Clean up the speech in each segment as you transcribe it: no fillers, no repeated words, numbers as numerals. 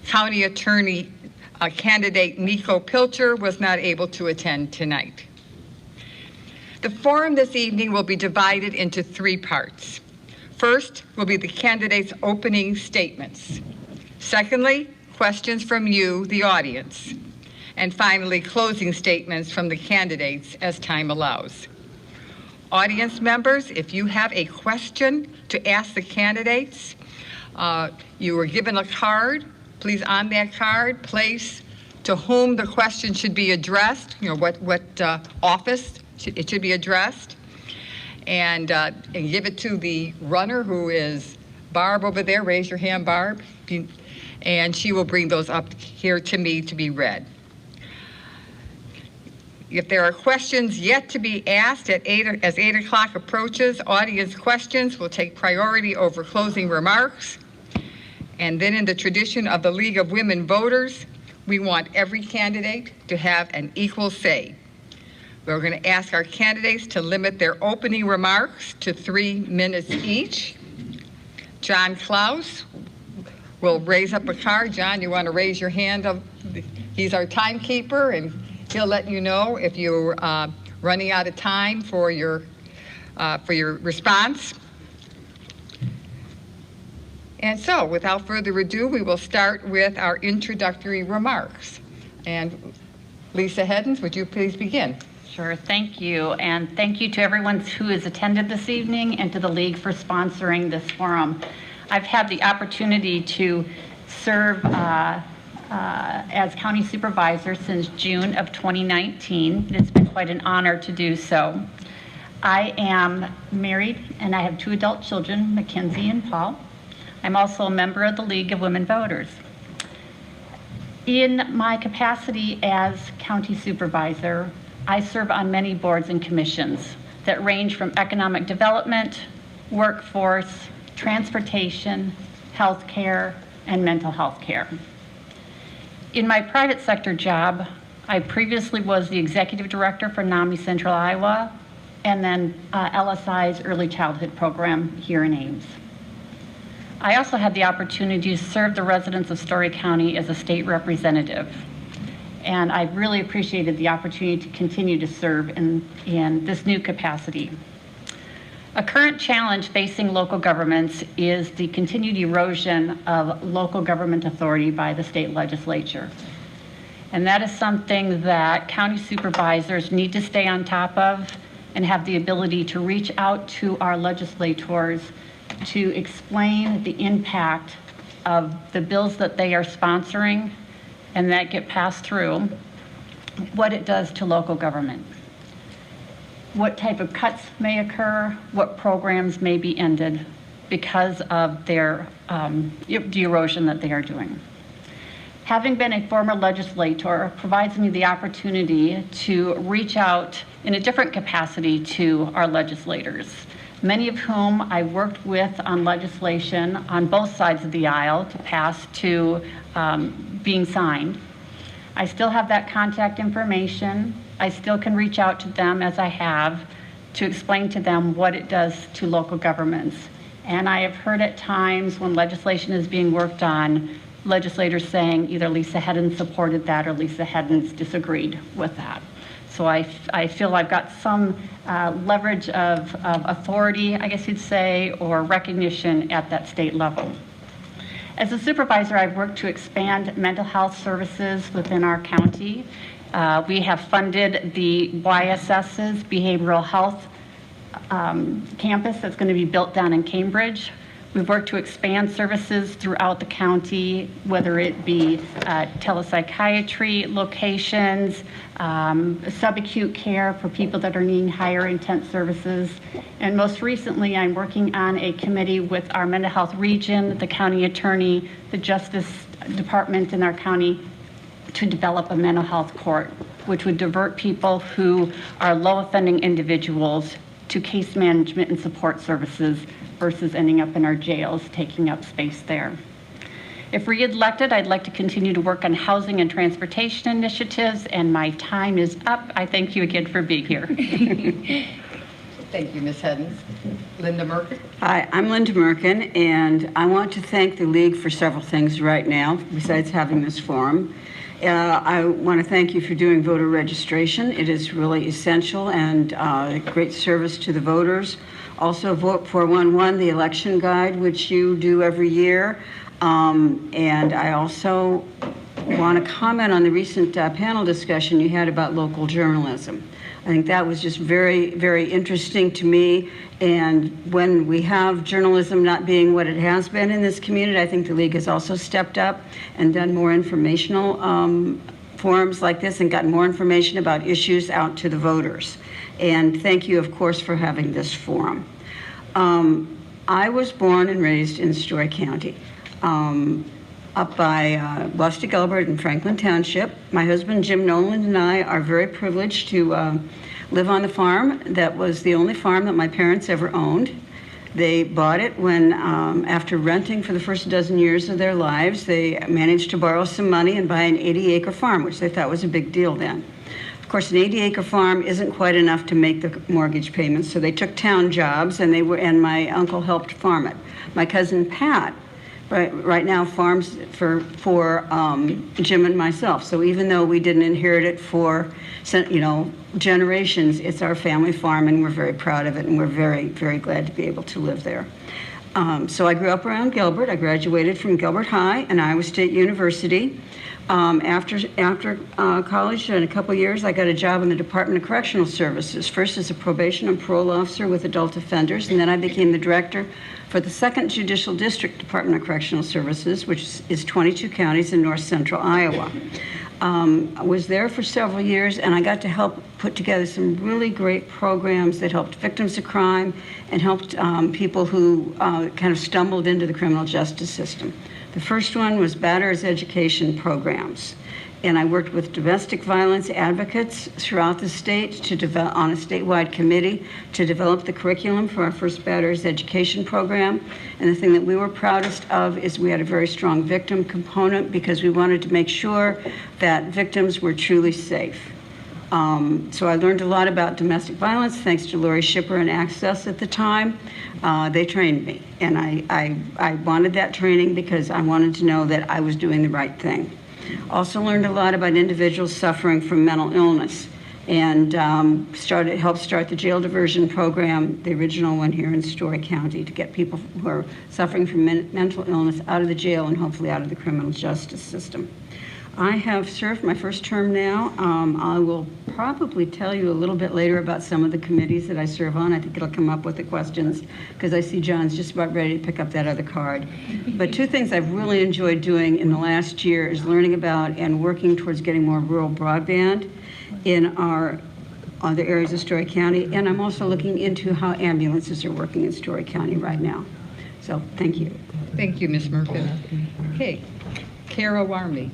County Attorney candidate Nico Pilcher was not able to attend tonight. The forum this evening will be divided into 3 parts. First will be the candidates' opening statements. Secondly, questions from you, the audience. And finally, closing statements from the candidates as time allows. Audience members, if you have a question to ask the candidates, you were given a card. Please, on that card, place to whom the question should be addressed, what office it should be addressed, and give it to the runner, who is Barb over there. Raise your hand, Barb. And she will bring those up here to me to be read. If there are questions yet to be asked as 8 o'clock approaches, audience questions will take priority over closing remarks. And then, in the tradition of the League of Women Voters, we want every candidate to have an equal say. We're going to ask our candidates to limit their opening remarks to 3 minutes each. John Klaus will raise up a card. John, you want to raise your hand? He's our timekeeper, and he'll let you know if you're running out of time for your response. And so, without further ado, we will start with our introductory remarks. And Lisa Heddens, would you please begin? Sure, thank you. And thank you to everyone who has attended this evening and to the League for sponsoring this forum. I've had the opportunity to serve as County Supervisor since June of 2019. It's been quite an honor to do so. I am married and I have 2 adult children, Mackenzie and Paul. I'm also a member of the League of Women Voters. In my capacity as County Supervisor, I serve on many boards and commissions that range from economic development, workforce, transportation, healthcare, and mental health care. In my private sector job, I previously was the executive director for NAMI Central Iowa, and then LSI's early childhood program here in Ames. I also had the opportunity to serve the residents of Story County as a state representative, and I really appreciated the opportunity to continue to serve in this new capacity. A current challenge facing local governments is the continued erosion of local government authority by the state legislature. And that is something that county supervisors need to stay on top of and have the ability to reach out to our legislators to explain the impact of the bills that they are sponsoring and that get passed through, what it does to local government. What type of cuts may occur, what programs may be ended because of their the erosion that they are doing. Having been a former legislator provides me the opportunity to reach out in a different capacity to our legislators, many of whom I worked with on legislation on both sides of the aisle to pass to being signed. I still have that contact information. I still can reach out to them, as I have, to explain to them what it does to local governments. And I have heard at times when legislation is being worked on, legislators saying either Lisa Heddens supported that or Lisa Heddens disagreed with that. So I feel I've got some leverage of authority, I guess you'd say, or recognition at that state level. As a supervisor, I've worked to expand mental health services within our county. We have funded the YSS's behavioral health campus that's going to be built down in Cambridge. We've worked to expand services throughout the county, whether it be telepsychiatry locations, subacute care for people that are needing higher intense services. And most recently, I'm working on a committee with our mental health region, the county attorney, the justice department in our county, to develop a mental health court, which would divert people who are low offending individuals to case management and support services versus ending up in our jails, taking up space there. If re-elected, I'd like to continue to work on housing and transportation initiatives, and my time is up. I thank you again for being here. Thank you, Ms. Hedens. Linda Merkin. Hi, I'm Linda Merkin, and I want to thank the League for several things right now, besides having this forum. I want to thank you for doing voter registration. It is really essential and a great service to the voters. Also, Vote 411, the election guide, which you do every year. And I also want to comment on the recent panel discussion you had about local journalism. I think that was just very, very interesting to me. And when we have journalism not being what it has been in this community, I think the League has also stepped up and done more informational forums like this and gotten more information about issues out to the voters. And thank you, of course, for having this forum. I was born and raised in Story County, up by West of Gilbert in Franklin Township. My husband, Jim Nolan, and I are very privileged to live on the farm. That was the only farm that my parents ever owned. They bought it when, after renting for the first dozen years of their lives, they managed to borrow some money and buy an 80-acre farm, which they thought was a big deal then. Of course, an 80-acre farm isn't quite enough to make the mortgage payments, so they took town jobs, and my uncle helped farm it. My cousin Pat right now farms for Jim and myself. So even though we didn't inherit it for, generations, it's our family farm, and we're very proud of it, and we're very, very glad to be able to live there. So I grew up around Gilbert. I graduated from Gilbert High and Iowa State University. After college, in a couple years, I got a job in the Department of Correctional Services, first as a probation and parole officer with adult offenders, and then I became the director for the 2nd Judicial District Department of Correctional Services, which is 22 counties in north central Iowa. I was there for several years, and I got to help put together some really great programs that helped victims of crime and helped people who kind of stumbled into the criminal justice system. The first one was Batter's Education Programs. And I worked with domestic violence advocates throughout the state on a statewide committee to develop the curriculum for our first Batter's Education Program. And the thing that we were proudest of is we had a very strong victim component because we wanted to make sure that victims were truly safe. So I learned a lot about domestic violence thanks to Lori Shipper and Access at the time. They trained me, and I wanted that training because I wanted to know that I was doing the right thing. Also learned a lot about individuals suffering from mental illness, and helped start the jail diversion program, the original one here in Story County, to get people who are suffering from mental illness out of the jail and hopefully out of the criminal justice system. I have served my first term now. I will probably tell you a little bit later about some of the committees that I serve on. I think it'll come up with the questions because I see John's just about ready to pick up that other card. But two things I've really enjoyed doing in the last year is learning about and working towards getting more rural broadband in our other areas of Story County. And I'm also looking into how ambulances are working in Story County right now. So thank you. Thank you, Ms. Merkin. Okay, Kara Warmy.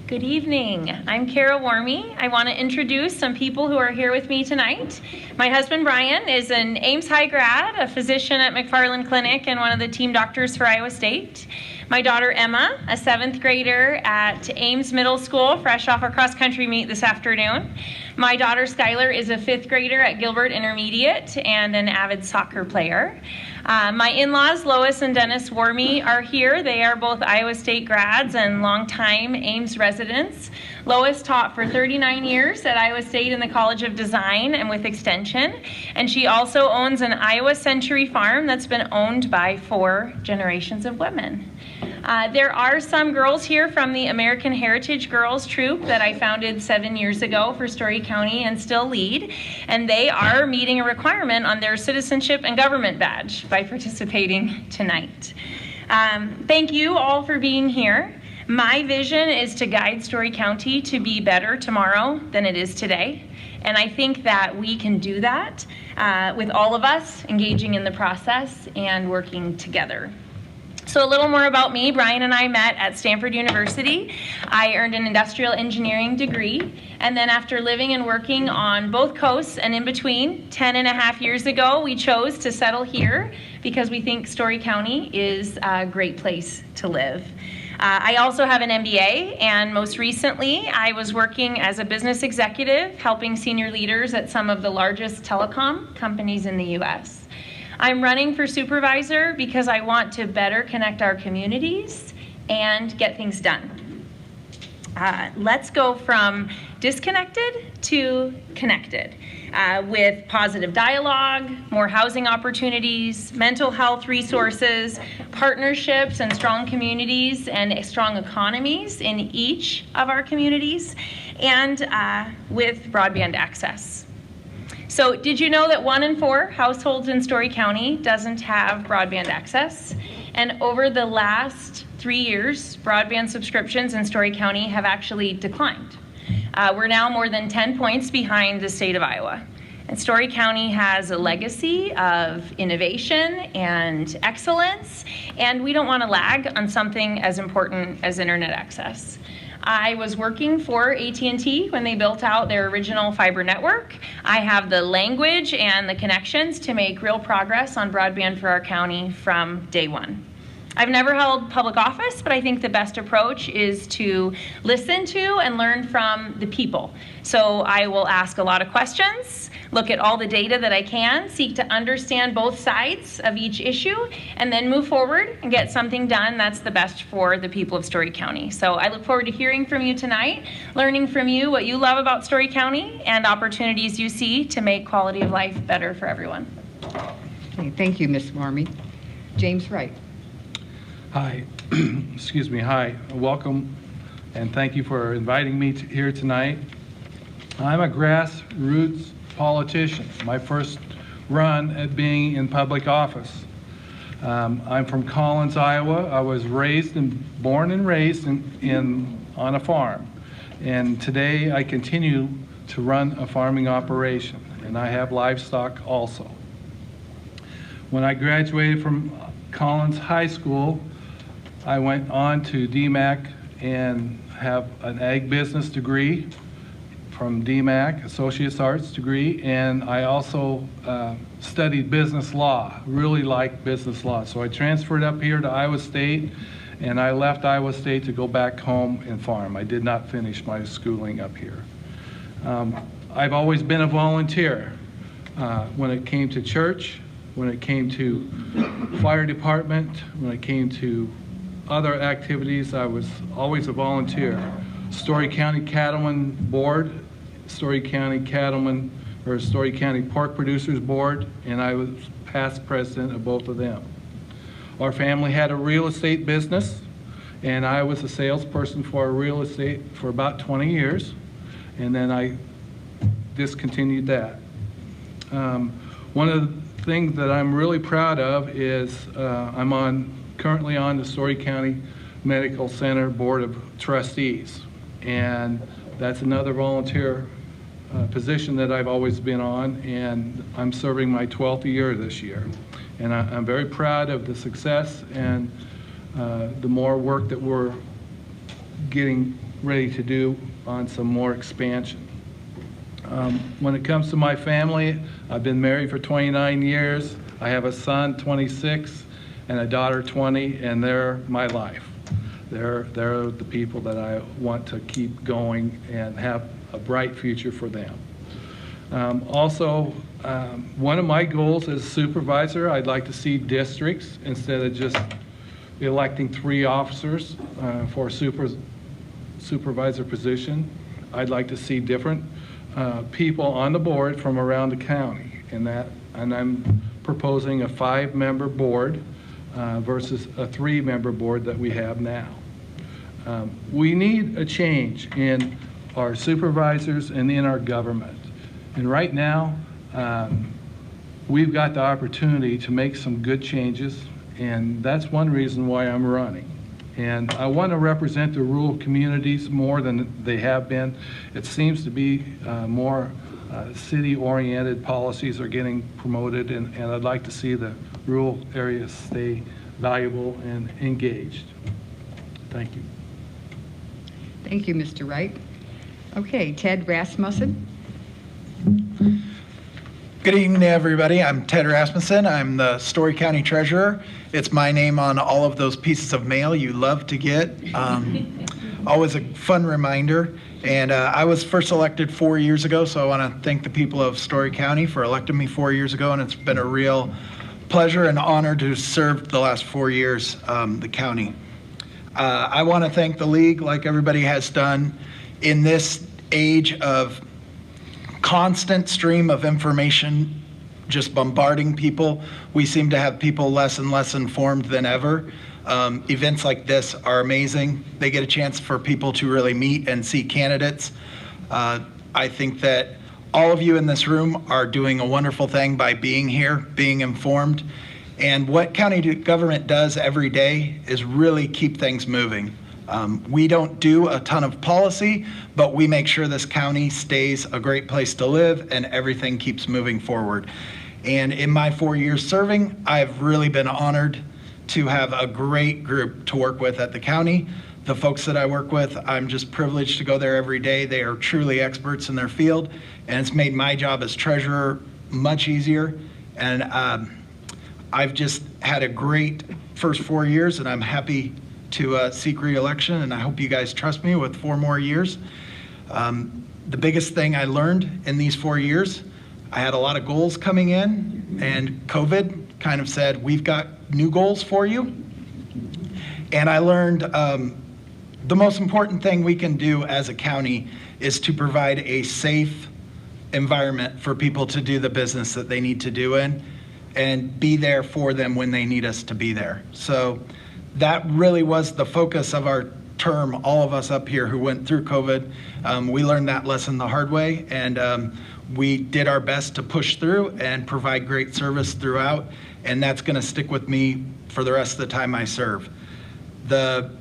Good evening. I'm Kara Warmy. I want to introduce some people who are here with me tonight. My husband Brian is an Ames High grad, a physician at McFarland Clinic, and one of the team doctors for Iowa State. My daughter Emma, a 7th grader at Ames Middle School, fresh off our cross-country meet this afternoon. My daughter Skylar is a 5th grader at Gilbert Intermediate and an avid soccer player. My in-laws, Lois and Dennis Warmy, are here. They are both Iowa State grads and longtime Ames residents. Lois taught for 39 years at Iowa State in the College of Design and with Extension. And she also owns an Iowa Century farm that's been owned by 4 generations of women. There are some girls here from the American Heritage Girls Troop that I founded 7 years ago for Story County and still lead, and they are meeting a requirement on their citizenship and government badge by participating tonight. Thank you all for being here. My vision is to guide Story County to be better tomorrow than it is today, and I think that we can do that with all of us engaging in the process and working together. So a little more about me. Brian and I met at Stanford University. I earned an industrial engineering degree, and then after living and working on both coasts and in between, 10.5 years ago, we chose to settle here because we think Story County is a great place to live. I also have an MBA, and most recently, I was working as a business executive, helping senior leaders at some of the largest telecom companies in the U.S. I'm running for supervisor because I want to better connect our communities and get things done. Let's go from disconnected to connected with positive dialogue, more housing opportunities, mental health resources, partnerships and strong communities and strong economies in each of our communities, and with broadband access. So did you know that 1 in 4 households in Story County doesn't have broadband access? And over the last 3 years, broadband subscriptions in Story County have actually declined. We're now more than 10 points behind the state of Iowa. And Story County has a legacy of innovation and excellence, and we don't want to lag on something as important as internet access. I was working for AT&T when they built out their original fiber network. I have the language and the connections to make real progress on broadband for our county from day one. I've never held public office, but I think the best approach is to listen to and learn from the people. So I will ask a lot of questions, look at all the data that I can, seek to understand both sides of each issue, and then move forward and get something done that's the best for the people of Story County. So I look forward to hearing from you tonight, learning from you what you love about Story County and opportunities you see to make quality of life better for everyone. Okay, thank you, Ms. Warmy. James Wright. Hi, excuse me, hi, welcome, and thank you for inviting me here tonight. I'm a grassroots politician, my first run at being in public office. I'm from Collins, Iowa. I was born and raised on a farm, and today I continue to run a farming operation, and I have livestock also. When I graduated from Collins High School, I went on to DMAC and have an ag business degree from DMAC, Associate's Arts degree, and I also studied business law, really liked business law. So I transferred up here to Iowa State, and I left Iowa State to go back home and farm. I did not finish my schooling up here. I've always been a volunteer when it came to church, when it came to fire department, when it came to other activities. I was always a volunteer. Story County Cattlemen Board, Story County Cattlemen, or Story County Pork Producers Board, and I was past president of both of them. Our family had a real estate business, and I was a salesperson for real estate for about 20 years, and then I discontinued that. One of the things that I'm really proud of is I'm currently on the Story County Medical Center Board of Trustees, and that's another volunteer position that I've always been on, and I'm serving my 12th year this year. And I'm very proud of the success and the more work that we're getting ready to do on some more expansion. When it comes to my family, I've been married for 29 years. I have a son, 26, and a daughter, 20, and they're my life. They're the people that I want to keep going and have a bright future for them. Also, one of my goals as supervisor, I'd like to see districts, instead of just electing 3 officers for supervisor position, I'd like to see different people on the board from around the county, and I'm proposing a 5-member board versus a 3-member board that we have now. We need a change in our supervisors and in our government. And right now, we've got the opportunity to make some good changes, and that's one reason why I'm running. And I want to represent the rural communities more than they have been. It seems to be more city-oriented policies are getting promoted, and I'd like to see the rural areas stay valuable and engaged. Thank you. Thank you, Mr. Wright. Okay, Ted Rasmussen. Good evening, everybody. I'm Ted Rasmussen. I'm the Story County Treasurer. It's my name on all of those pieces of mail you love to get. Always a fun reminder. And I was first elected 4 years ago, so I want to thank the people of Story County for electing me 4 years ago, and it's been a real pleasure and honor to serve the last 4 years the county. I want to thank the league, like everybody has done, in this age of constant stream of information just bombarding people. We seem to have people less and less informed than ever. Events like this are amazing. They get a chance for people to really meet and see candidates. I think that all of you in this room are doing a wonderful thing by being here, being informed. And what county government does every day is really keep things moving. We don't do a ton of policy, but we make sure this county stays a great place to live and everything keeps moving forward. And in my 4 years serving, I've really been honored to have a great group to work with at the county. The folks that I work with, I'm just privileged to go there every day. They are truly experts in their field, and it's made my job as treasurer much easier. And I've just had a great first 4 years, and I'm happy to seek re-election, and I hope you guys trust me with 4 more years. The biggest thing I learned in these 4 years, I had a lot of goals coming in, and COVID kind of said, we've got new goals for you. And I learned the most important thing we can do as a county is to provide a safe environment for people to do the business that they need to do in and be there for them when they need us to be there. So that really was the focus of our term, all of us up here who went through COVID. We learned that lesson the hard way, and we did our best to push through and provide great service throughout, and that's going to stick with me for the rest of the time I serve. The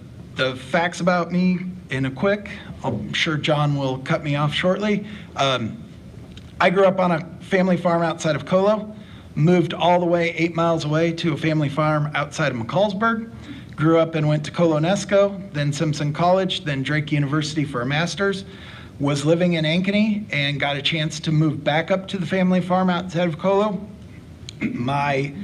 facts about me in a quick, I'm sure John will cut me off shortly. I grew up on a family farm outside of Colo, moved all the way 8 miles away to a family farm outside of McCallsburg, grew up and went to Colonesco, then Simpson College, then Drake University for a master's, was living in Ankeny and got a chance to move back up to the family farm outside of Colo. My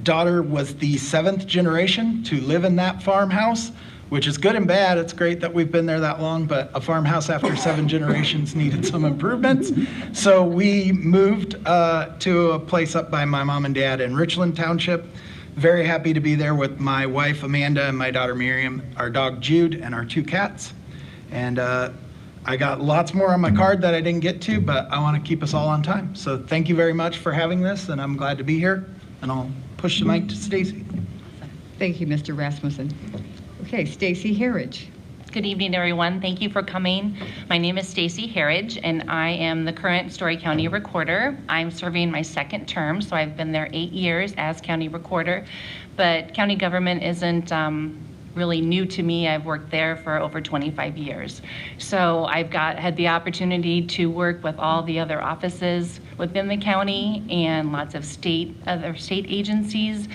daughter was the 7th generation to live in that farmhouse, which is good and bad. It's great that we've been there that long, but a farmhouse after 7 generations needed some improvements. So we moved to a place up by my mom and dad in Richland Township. Very happy to be there with my wife, Amanda, and my daughter, Miriam, our dog, Jude, and our 2 cats. And I got lots more on my card that I didn't get to, but I want to keep us all on time. So thank you very much for having this, and I'm glad to be here. And I'll push the mic to Stacy. Thank you, Mr. Rasmussen. Okay, Stacy Harridge. Good evening, everyone. Thank you for coming. My name is Stacy Harridge, and I am the current Story County Recorder. I'm serving my 2nd term, so I've been there 8 years as County Recorder. But county government isn't really new to me. I've worked there for over 25 years. So I've had the opportunity to work with all the other offices within the county and lots of other state agencies.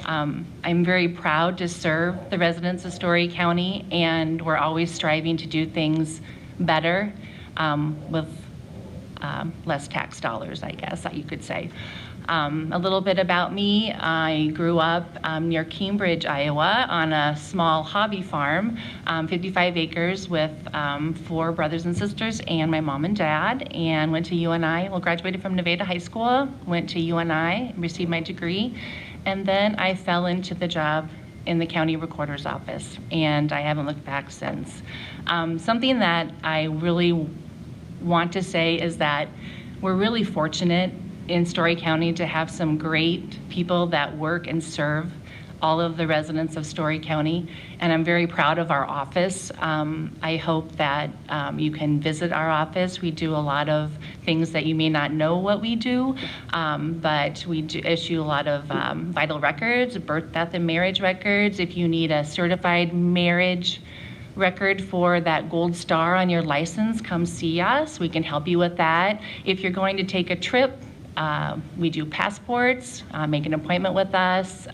I'm very proud to serve the residents of Story County, and we're always striving to do things better with less tax dollars, I guess you could say. A little bit about me. I grew up near Cambridge, Iowa on a small hobby farm, 55 acres with 4 brothers and sisters and my mom and dad, and went to UNI. Well, graduated from Nevada High School, went to UNI, received my degree, and then I fell into the job in the county recorder's office, and I haven't looked back since. Something that I really want to say is that we're really fortunate in Story County to have some great people that work and serve all of the residents of Story County, and I'm very proud of our office. I hope that you can visit our office. We do a lot of things that you may not know what we do, but we do issue a lot of vital records, birth, death, and marriage records. If you need a certified marriage record for that gold star on your license, come see us. We can help you with that. If you're going to take a trip, we do passports, make an appointment with us.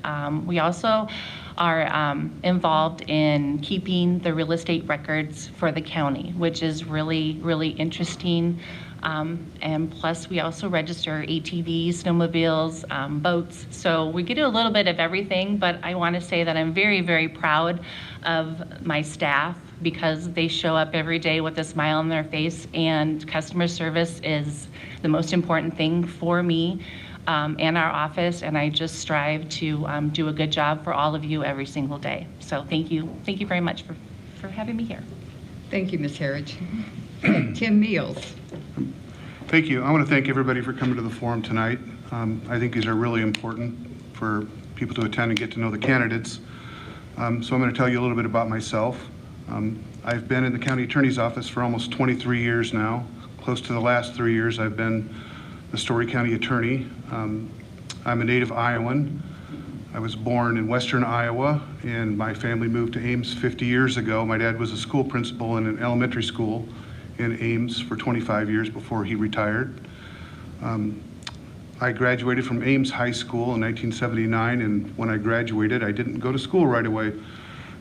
We also are involved in keeping the real estate records for the county, which is really, really interesting. And plus, we also register ATVs, snowmobiles, boats. So we get to do a little bit of everything, but I want to say that I'm very, very proud of my staff because they show up every day with a smile on their face, and customer service is the most important thing for me and our office, and I just strive to do a good job for all of you every single day. So thank you very much for having me here. Thank you, Ms. Harridge. Tim Meals. Thank you. I want to thank everybody for coming to the forum tonight. I think these are really important for people to attend and get to know the candidates. So I'm going to tell you a little bit about myself. I've been in the county attorney's office for almost 23 years now. Close to the last 3 years, I've been the Story County attorney. I'm a native Iowan. I was born in western Iowa, and my family moved to Ames 50 years ago. My dad was a school principal in an elementary school in Ames for 25 years before he retired. I graduated from Ames High School in 1979, and when I graduated, I didn't go to school right away.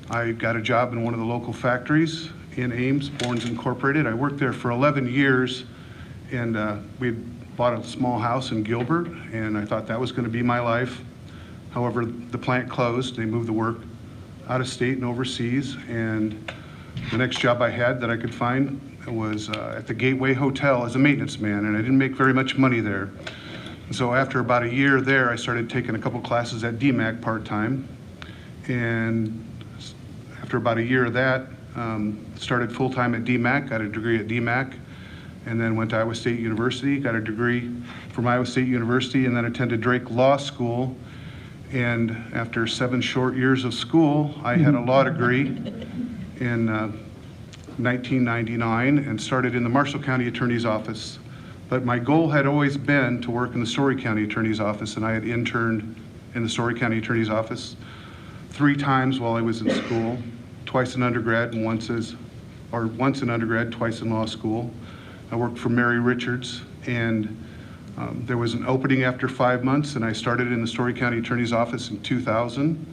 I got a job in one of the local factories in Ames, Bournes Incorporated. I worked there for 11 years, and we bought a small house in Gilbert, and I thought that was going to be my life. However, the plant closed. They moved the work out of state and overseas, and the next job I had that I could find was at the Gateway Hotel as a maintenance man, and I didn't make very much money there. So after about a year there, I started taking a couple classes at DMAC part-time, and after about a year of that, started full-time at DMAC, got a degree at DMAC, and then went to Iowa State University, got a degree from Iowa State University, and then attended Drake Law School. And after 7 short years of school, I had a law degree in 1999 and started in the Marshall County Attorney's Office. But my goal had always been to work in the Story County Attorney's Office, and I had interned in the Story County Attorney's Office 3 times while I was in school, twice in undergrad and once in undergrad, twice in law school. I worked for Mary Richards, and there was an opening after 5 months, and I started in the Story County Attorney's Office in 2000.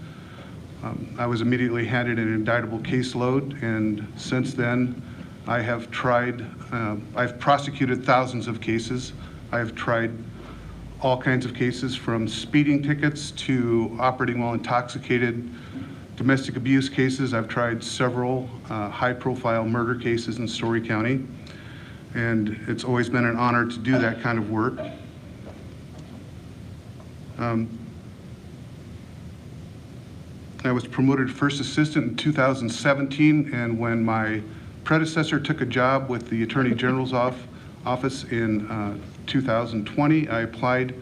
I was immediately handed an indictable caseload, and since then, I have I've prosecuted thousands of cases. I've tried all kinds of cases, from speeding tickets to operating while intoxicated, domestic abuse cases. I've tried several high-profile murder cases in Story County, and it's always been an honor to do that kind of work. I was promoted first assistant in 2017, and when my predecessor took a job with the Attorney General's office in 2020, I applied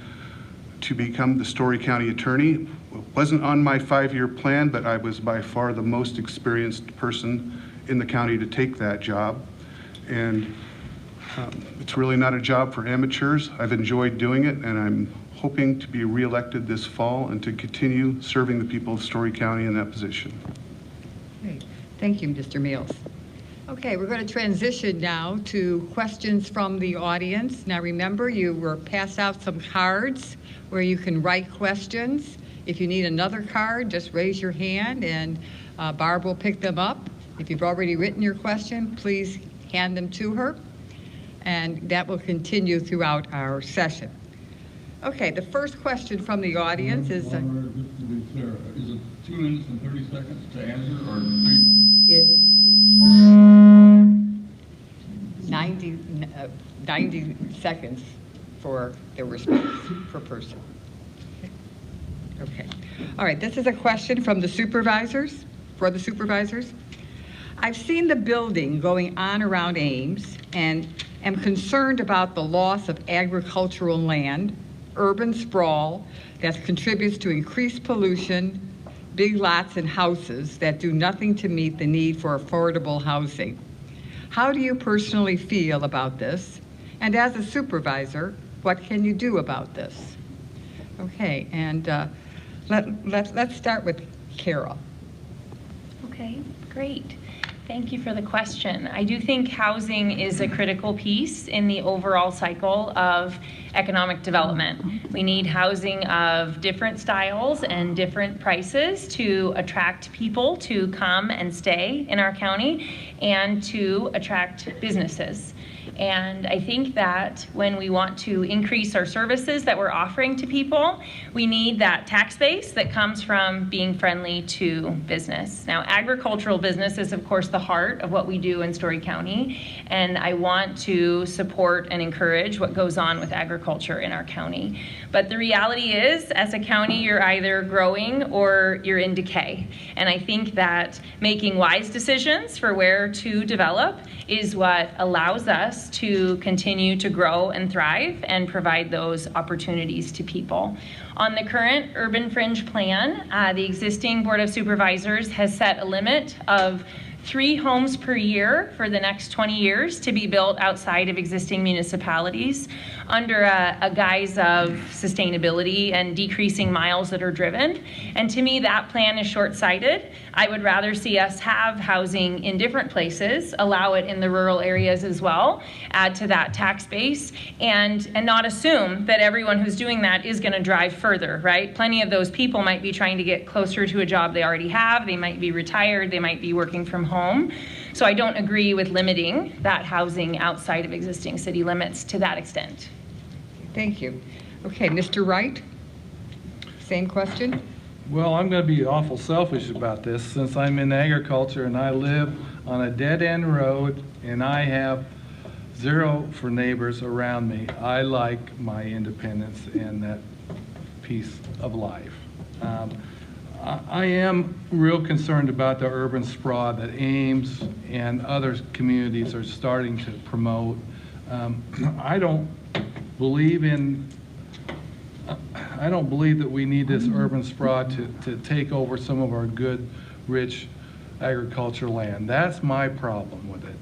to become the Story County attorney. It wasn't on my 5-year plan, but I was by far the most experienced person in the county to take that job. And it's really not a job for amateurs. I've enjoyed doing it, and I'm hoping to be reelected this fall and to continue serving the people of Story County in that position. Great. Thank you, Mr. Meals. Okay, we're going to transition now to questions from the audience. Now remember, you were passed out some cards where you can write questions. If you need another card, just raise your hand and Barb will pick them up. If you've already written your question, please hand them to her, and that will continue throughout our session. Okay, the first question from the audience is... Just to be clear, is it 2 minutes and 30 seconds to answer, or 3 minutes? 90 seconds for the response per person. Okay. All right, this is a question from the supervisors, for the supervisors. I've seen the building going on around Ames and am concerned about the loss of agricultural land, urban sprawl that contributes to increased pollution, big lots and houses that do nothing to meet the need for affordable housing. How do you personally feel about this? And as a supervisor, what can you do about this? Okay, and let's start with Carol. Okay, great. Thank you for the question. I do think housing is a critical piece in the overall cycle of economic development. We need housing of different styles and different prices to attract people to come and stay in our county and to attract businesses. And I think that when we want to increase our services that we're offering to people, we need that tax base that comes from being friendly to business. Now, agricultural business is, of course, the heart of what we do in Story County, and I want to support and encourage what goes on with agriculture in our county. But the reality is, as a county, you're either growing or you're in decay. And I think that making wise decisions for where to develop is what allows us to continue to grow and thrive and provide those opportunities to people. On the current urban fringe plan, the existing Board of Supervisors has set a limit of 3 homes per year for the next 20 years to be built outside of existing municipalities under a guise of sustainability and decreasing miles that are driven. And to me, that plan is short-sighted. I would rather see us have housing in different places, allow it in the rural areas as well, add to that tax base, and not assume that everyone who's doing that is going to drive further, right? Plenty of those people might be trying to get closer to a job they already have. They might be retired. They might be working from home. So I don't agree with limiting that housing outside of existing city limits to that extent. Thank you. Okay, Mr. Wright, same question? Well, I'm going to be awful selfish about this since I'm in agriculture and I live on a dead-end road and I have 0 for neighbors around me. I like my independence and that piece of life. I am real concerned about the urban sprawl that Ames and other communities are starting to promote. I don't believe that we need this urban sprawl to take over some of our good, rich agricultural land. That's my problem with it.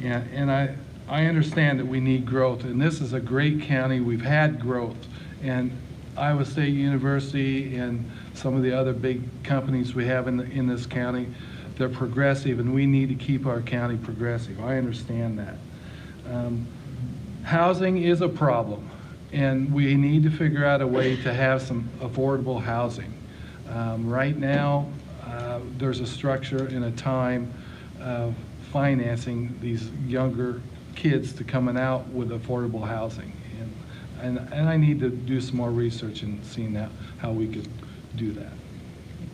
And I understand that we need growth, and this is a great county. We've had growth, and Iowa State University and some of the other big companies we have in this county, they're progressive, and we need to keep our county progressive. I understand that. Housing is a problem, and we need to figure out a way to have some affordable housing. Right now, there's a structure and a time of financing these younger kids to coming out with affordable housing. And I need to do some more research and seeing how we could do that.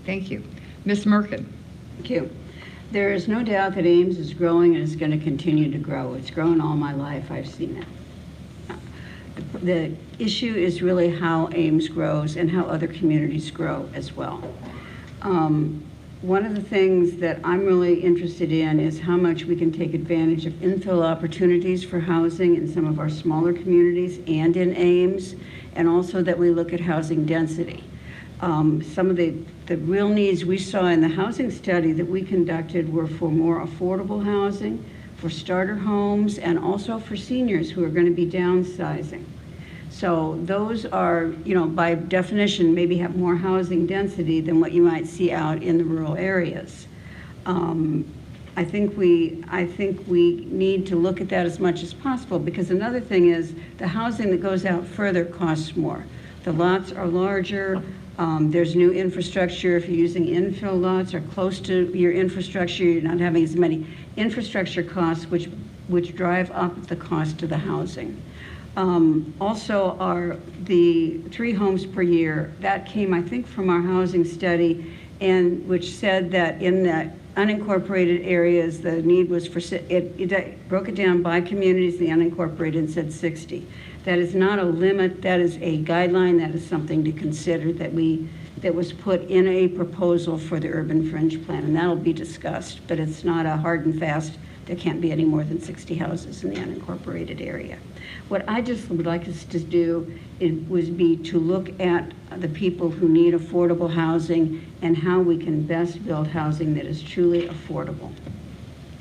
Thank you. Ms. Merkin? Thank you. There is no doubt that Ames is growing and is going to continue to grow. It's grown all my life. I've seen it. The issue is really how Ames grows and how other communities grow as well. One of the things that I'm really interested in is how much we can take advantage of infill opportunities for housing in some of our smaller communities and in Ames, and also that we look at housing density. Some of the real needs we saw in the housing study that we conducted were for more affordable housing, for starter homes, and also for seniors who are going to be downsizing. So those are, by definition, maybe have more housing density than what you might see out in the rural areas. I think we need to look at that as much as possible, because another thing is the housing that goes out further costs more. The lots are larger. There's new infrastructure. If you're using infill lots or close to your infrastructure, you're not having as many infrastructure costs, which drive up the cost of the housing. Also, are the 3 homes per year, that came, I think, from our housing study, and which said that in the unincorporated areas, the need was for, it broke it down by communities, the unincorporated, and said 60. That is not a limit, that is a guideline, that is something to consider that was put in a proposal for the urban fringe plan, and that'll be discussed, but it's not a hard and fast, there can't be any more than 60 houses in the unincorporated area. What I just would like us to do would be to look at the people who need affordable housing and how we can best build housing that is truly affordable.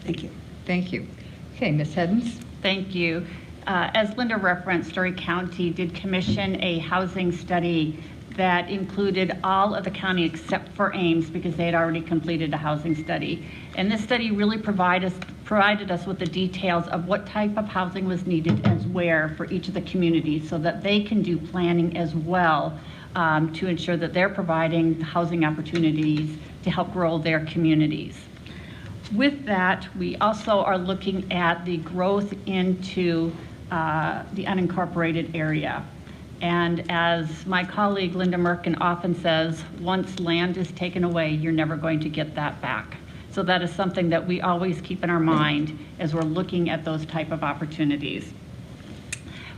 Thank you. Thank you. Okay, Ms. Heddens? Thank you. As Linda referenced, Story County did commission a housing study that included all of the county except for Ames, because they had already completed a housing study. And this study really provided provided us with the details of what type of housing was needed as where for each of the communities so that they can do planning as well to ensure that they're providing housing opportunities to help grow their communities. With that, we also are looking at the growth into the unincorporated area. And as my colleague Linda Merkin often says, once land is taken away, you're never going to get that back. So that is something that we always keep in our mind as we're looking at those type of opportunities.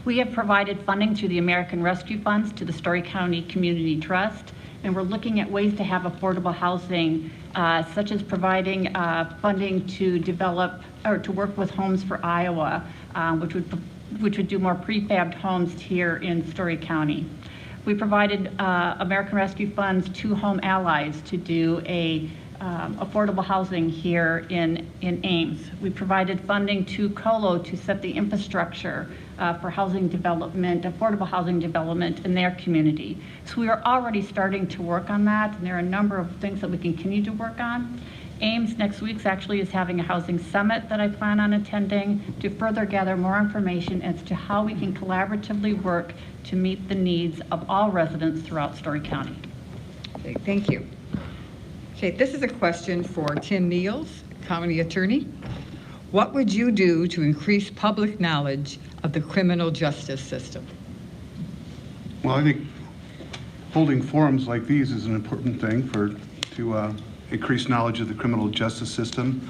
We have provided funding through the American Rescue Funds to the Story County Community Trust, and we're looking at ways to have affordable housing, such as providing funding to develop or to work with Homes for Iowa, which would do more prefabbed homes here in Story County. We provided American Rescue Funds to Home Allies to do a affordable housing here in Ames. We provided funding to COLO to set the infrastructure for housing development, affordable housing development in their community. So we are already starting to work on that, and there are a number of things that we can continue to work on. Ames next week actually is having a housing summit that I plan on attending to further gather more information as to how we can collaboratively work to meet the needs of all residents throughout Story County. Okay, thank you. Okay, this is a question for Tim Niels, County Attorney. What would you do to increase public knowledge of the criminal justice system? Well, I think holding forums like these is an important thing to increase knowledge of the criminal justice system.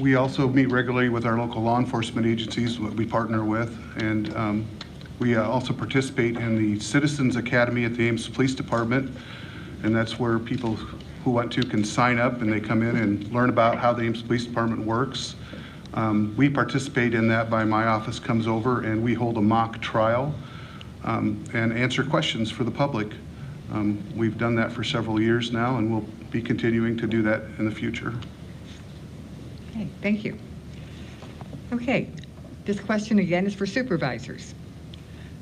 We also meet regularly with our local law enforcement agencies, what we partner with, and we also participate in the Citizens Academy at the Ames Police Department, and that's where people who want to can sign up and they come in and learn about how the Ames Police Department works. We participate in that by my office comes over and we hold a mock trial and answer questions for the public. We've done that for several years now and we'll be continuing to do that in the future. Okay, thank you. Okay, this question again is for supervisors.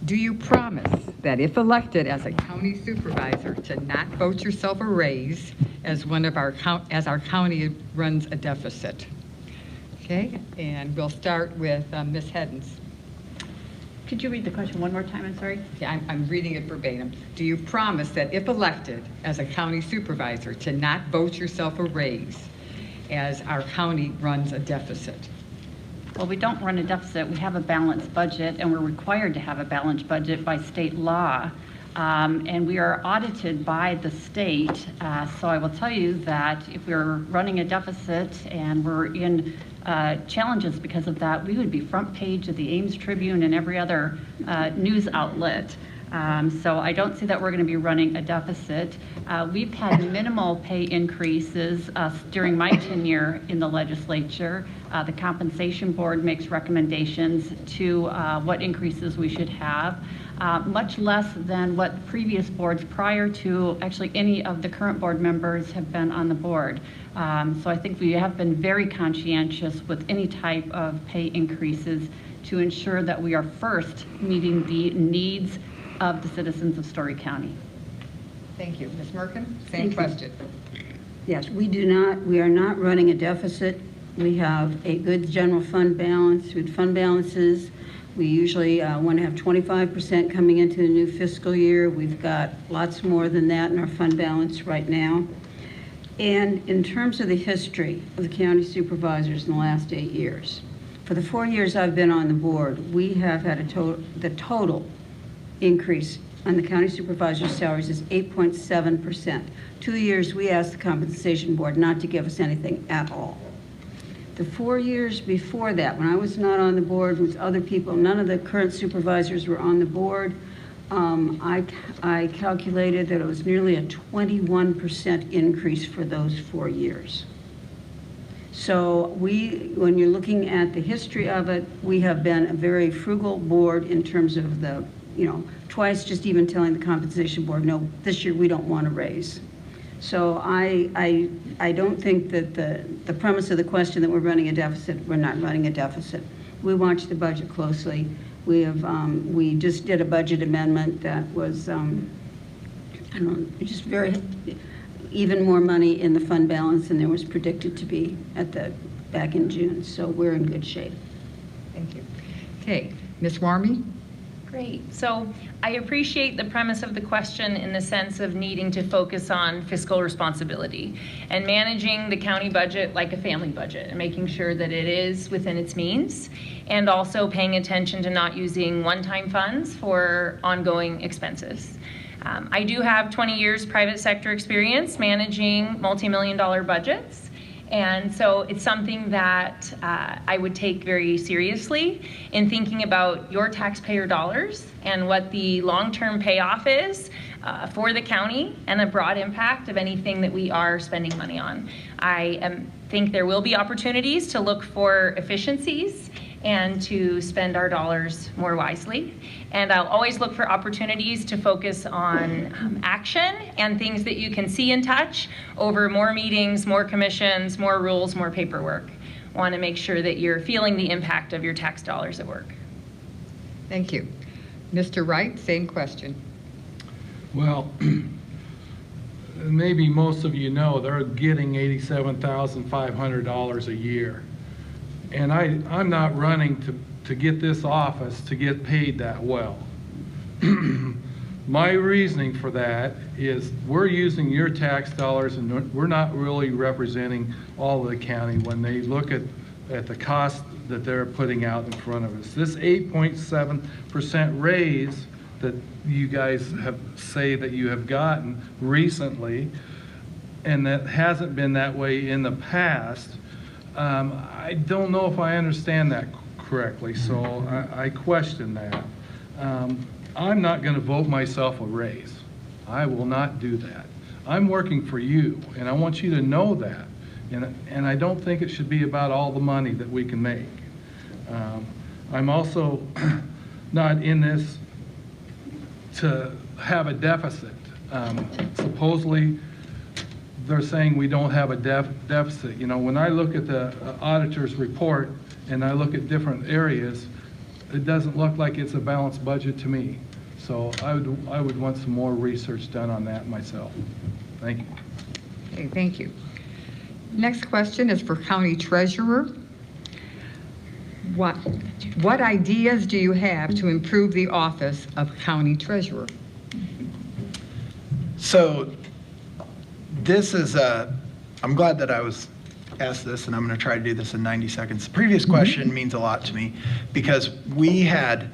Do you promise that if elected as a county supervisor to not vote yourself a raise as our county runs a deficit? Okay, and we'll start with Ms. Heddens. Could you read the question one more time? I'm sorry. Yeah, I'm reading it verbatim. Do you promise that if elected as a county supervisor to not vote yourself a raise as our county runs a deficit? Well, we don't run a deficit. We have a balanced budget, and we're required to have a balanced budget by state law. And we are audited by the state. So I will tell you that if we're running a deficit and we're in challenges because of that, we would be front page of the Ames Tribune and every other news outlet. So I don't see that we're going to be running a deficit. We've had minimal pay increases during my tenure in the legislature. The compensation board makes recommendations to what increases we should have, much less than what previous boards prior to actually any of the current board members have been on the board. So I think we have been very conscientious with any type of pay increases to ensure that we are first meeting the needs of the citizens of Story County. Thank you. Ms. Merkin, same question. Yes, we are not running a deficit. We have a good general fund balance, good fund balances. We usually want to have 25% coming into the new fiscal year. We've got lots more than that in our fund balance right now. And in terms of the history of the county supervisors in the last 8 years, for the 4 years I've been on the board, we have had the total increase on the county supervisor's salaries is 8.7%. 2 years we asked the compensation board not to give us anything at all. The 4 years before that, when I was not on the board with other people, none of the current supervisors were on the board, I calculated that it was nearly a 21% increase for those 4 years. So when you're looking at the history of it, we have been a very frugal board in terms of the, twice just even telling the compensation board, no, this year we don't want to raise. So I don't think that the premise of the question that we're running a deficit, we're not running a deficit. We watch the budget closely. We just did a budget amendment that was, just very, even more money in the fund balance than there was predicted to be back in June. So we're in good shape. Thank you. Okay, Ms. Warmy? Great. So I appreciate the premise of the question in the sense of needing to focus on fiscal responsibility and managing the county budget like a family budget and making sure that it is within its means, and also paying attention to not using one-time funds for ongoing expenses. I do have 20 years private sector experience managing multi-million-dollar budgets. And so it's something that I would take very seriously in thinking about your taxpayer dollars and what the long-term payoff is for the county and the broad impact of anything that we are spending money on. I think there will be opportunities to look for efficiencies and to spend our dollars more wisely. And I'll always look for opportunities to focus on action and things that you can see and touch over more meetings, more commissions, more rules, more paperwork. Want to make sure that you're feeling the impact of your tax dollars at work. Thank you. Mr. Wright, same question. Well, maybe most of you know they're getting $87,500 a year. And I'm not running to get this office to get paid that well. My reasoning for that is we're using your tax dollars and we're not really representing all of the county when they look at the cost that they're putting out in front of us. This 8.7% raise that you guys say that you have gotten recently, and that hasn't been that way in the past, I don't know if I understand that correctly, so I question that. I'm not going to vote myself a raise. I will not do that. I'm working for you, and I want you to know that. And I don't think it should be about all the money that we can make. I'm also not in this to have a deficit. Supposedly, they're saying we don't have a deficit. You know, when I look at the auditor's report and I look at different areas, it doesn't look like it's a balanced budget to me. So I would want some more research done on that myself. Thank you. Okay, thank you. Next question is for County Treasurer. What ideas do you have to improve the office of County Treasurer? So this is I'm glad that I was asked this, and I'm going to try to do this in 90 seconds. The previous question means a lot to me because we had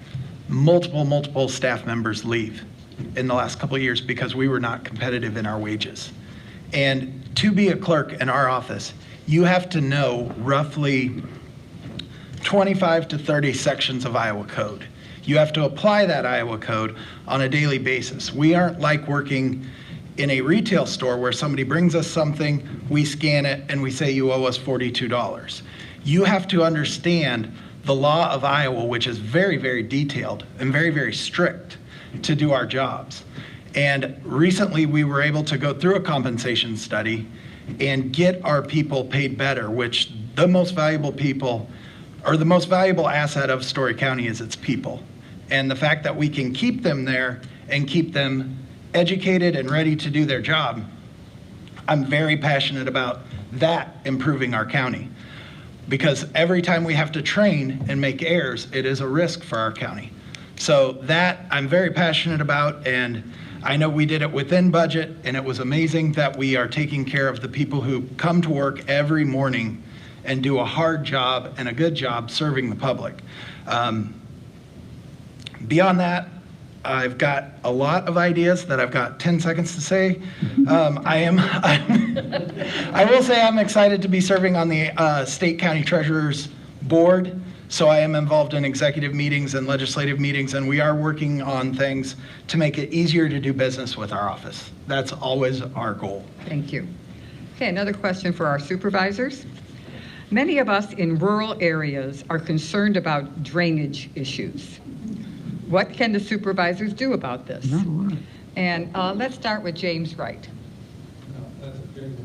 multiple staff members leave in the last couple of years because we were not competitive in our wages. And to be a clerk in our office, you have to know roughly 25 to 30 sections of Iowa code. You have to apply that Iowa code on a daily basis. We aren't like working in a retail store where somebody brings us something, we scan it, and we say you owe us $42. You have to understand the law of Iowa, which is very, very detailed and very, very strict to do our jobs. And recently we were able to go through a compensation study and get our people paid better, which the most valuable people, or the most valuable asset of Story County is its people. And the fact that we can keep them there and keep them educated and ready to do their job, I'm very passionate about that improving our county. Because every time we have to train and make errors, it is a risk for our county. So that I'm very passionate about, and I know we did it within budget, and it was amazing that we are taking care of the people who come to work every morning and do a hard job and a good job serving the public. Beyond that, I've got a lot of ideas that I've got 10 seconds to say. I will say I'm excited to be serving on the State County Treasurer's Board. So I am involved in executive meetings and legislative meetings, and we are working on things to make it easier to do business with our office. That's always our goal. Thank you. Okay, another question for our supervisors. Many of us in rural areas are concerned about drainage issues. What can the supervisors do about this? And let's start with James Wright.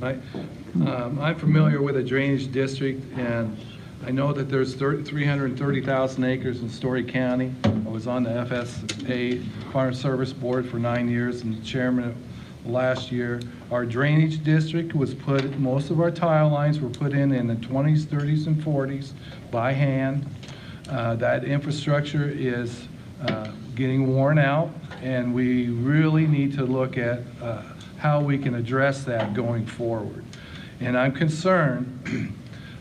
I'm familiar with a drainage district, and I know that there's 330,000 acres in Story County. I was on the FSA Farm Service Board for 9 years and chairman at last year. Our drainage district was most of our tile lines were put in the 20s, 30s, and 40s by hand. That infrastructure is getting worn out, and we really need to look at how we can address that going forward. And I'm concerned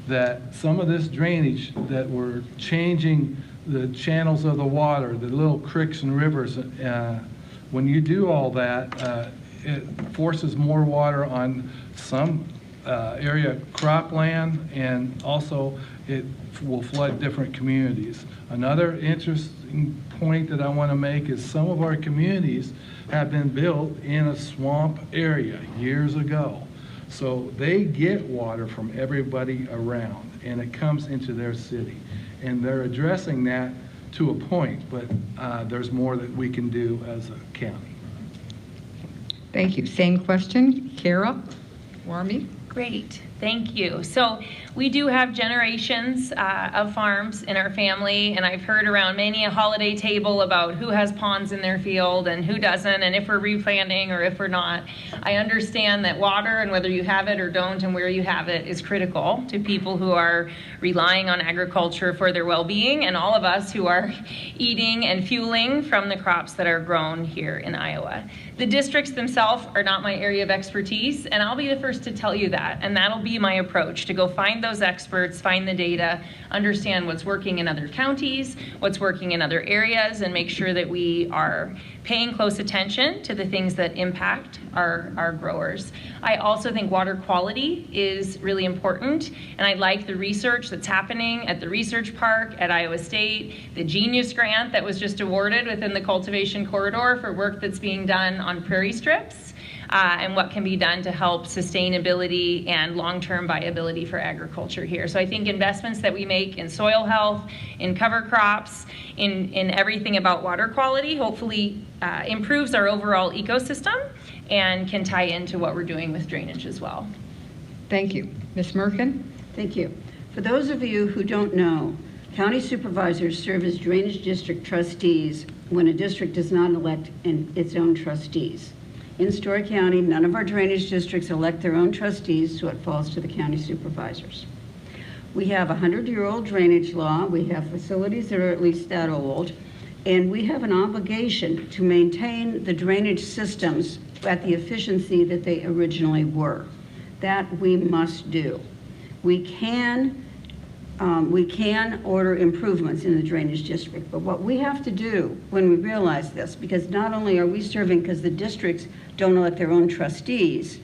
that some of this drainage that we're changing the channels of the water, the little creeks and rivers, when you do all that, it forces more water on some area cropland, and also it will flood different communities. Another interesting point that I want to make is some of our communities have been built in a swamp area years ago. So they get water from everybody around, and it comes into their city. And they're addressing that to a point, but there's more that we can do as a county. Thank you. Same question, Kara Warmy. Great, thank you. So we do have generations of farms in our family, and I've heard around many a holiday table about who has ponds in their field and who doesn't, and if we're replanting or if we're not. I understand that water, and whether you have it or don't and where you have it, is critical to people who are relying on agriculture for their well-being, and all of us who are eating and fueling from the crops that are grown here in Iowa. The districts themselves are not my area of expertise, and I'll be the first to tell you that, and that'll be my approach, to go find those experts, find the data, understand what's working in other counties, what's working in other areas, and make sure that we are paying close attention to the things that impact our growers. I also think water quality is really important, and I like the research that's happening at the research park at Iowa State, the Genius Grant that was just awarded within the cultivation corridor for work that's being done on prairie strips, and what can be done to help sustainability and long-term viability for agriculture here. So I think investments that we make in soil health, in cover crops, in everything about water quality, hopefully improves our overall ecosystem and can tie into what we're doing with drainage as well. Thank you. Ms. Merkin? Thank you. For those of you who don't know, county supervisors serve as drainage district trustees when a district does not elect its own trustees. In Story County, none of our drainage districts elect their own trustees, so it falls to the county supervisors. We have a 100-year-old drainage law. We have facilities that are at least that old, and we have an obligation to maintain the drainage systems at the efficiency that they originally were. That we must do. We can order improvements in the drainage district, but what we have to do when we realize this, because not only are we serving because the districts don't elect their own trustees,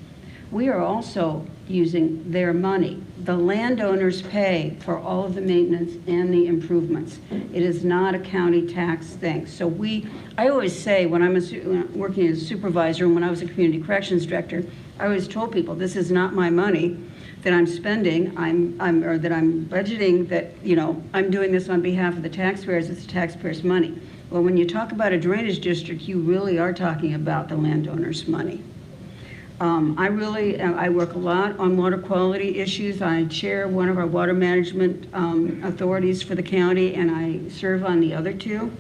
we are also using their money. The landowners pay for all of the maintenance and the improvements. It is not a county tax thing. So I always say when I'm working as a supervisor and when I was a community corrections director, I always told people, this is not my money that I'm spending, or that I'm budgeting, that, I'm doing this on behalf of the taxpayers. It's the taxpayers' money. Well, when you talk about a drainage district, you really are talking about the landowners' money. I work a lot on water quality issues. I chair one of our water management authorities for the county, and I serve on the other two.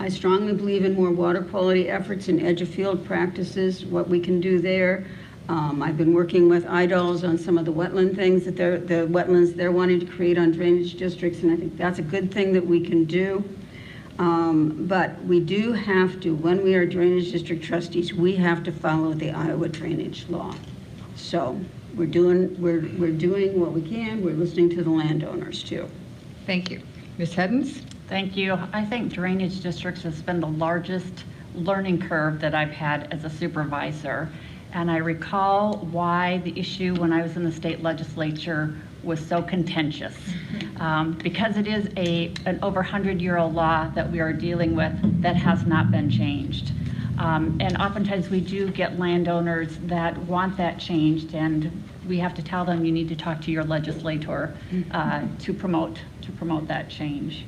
I strongly believe in more water quality efforts and edge of field practices, what we can do there. I've been working with IDOLS on some of the wetland things that the wetlands they're wanting to create on drainage districts, and I think that's a good thing that we can do. But we do have to, when we are drainage district trustees, we have to follow the Iowa drainage law. So we're doing what we can. We're listening to the landowners too. Thank you. Ms. Heddens? Thank you. I think drainage districts has been the largest learning curve that I've had as a supervisor. And I recall why the issue when I was in the state legislature was so contentious. Because it is an over 100-year-old law that we are dealing with that has not been changed. And oftentimes we do get landowners that want that changed, and we have to tell them you need to talk to your legislator to promote that change.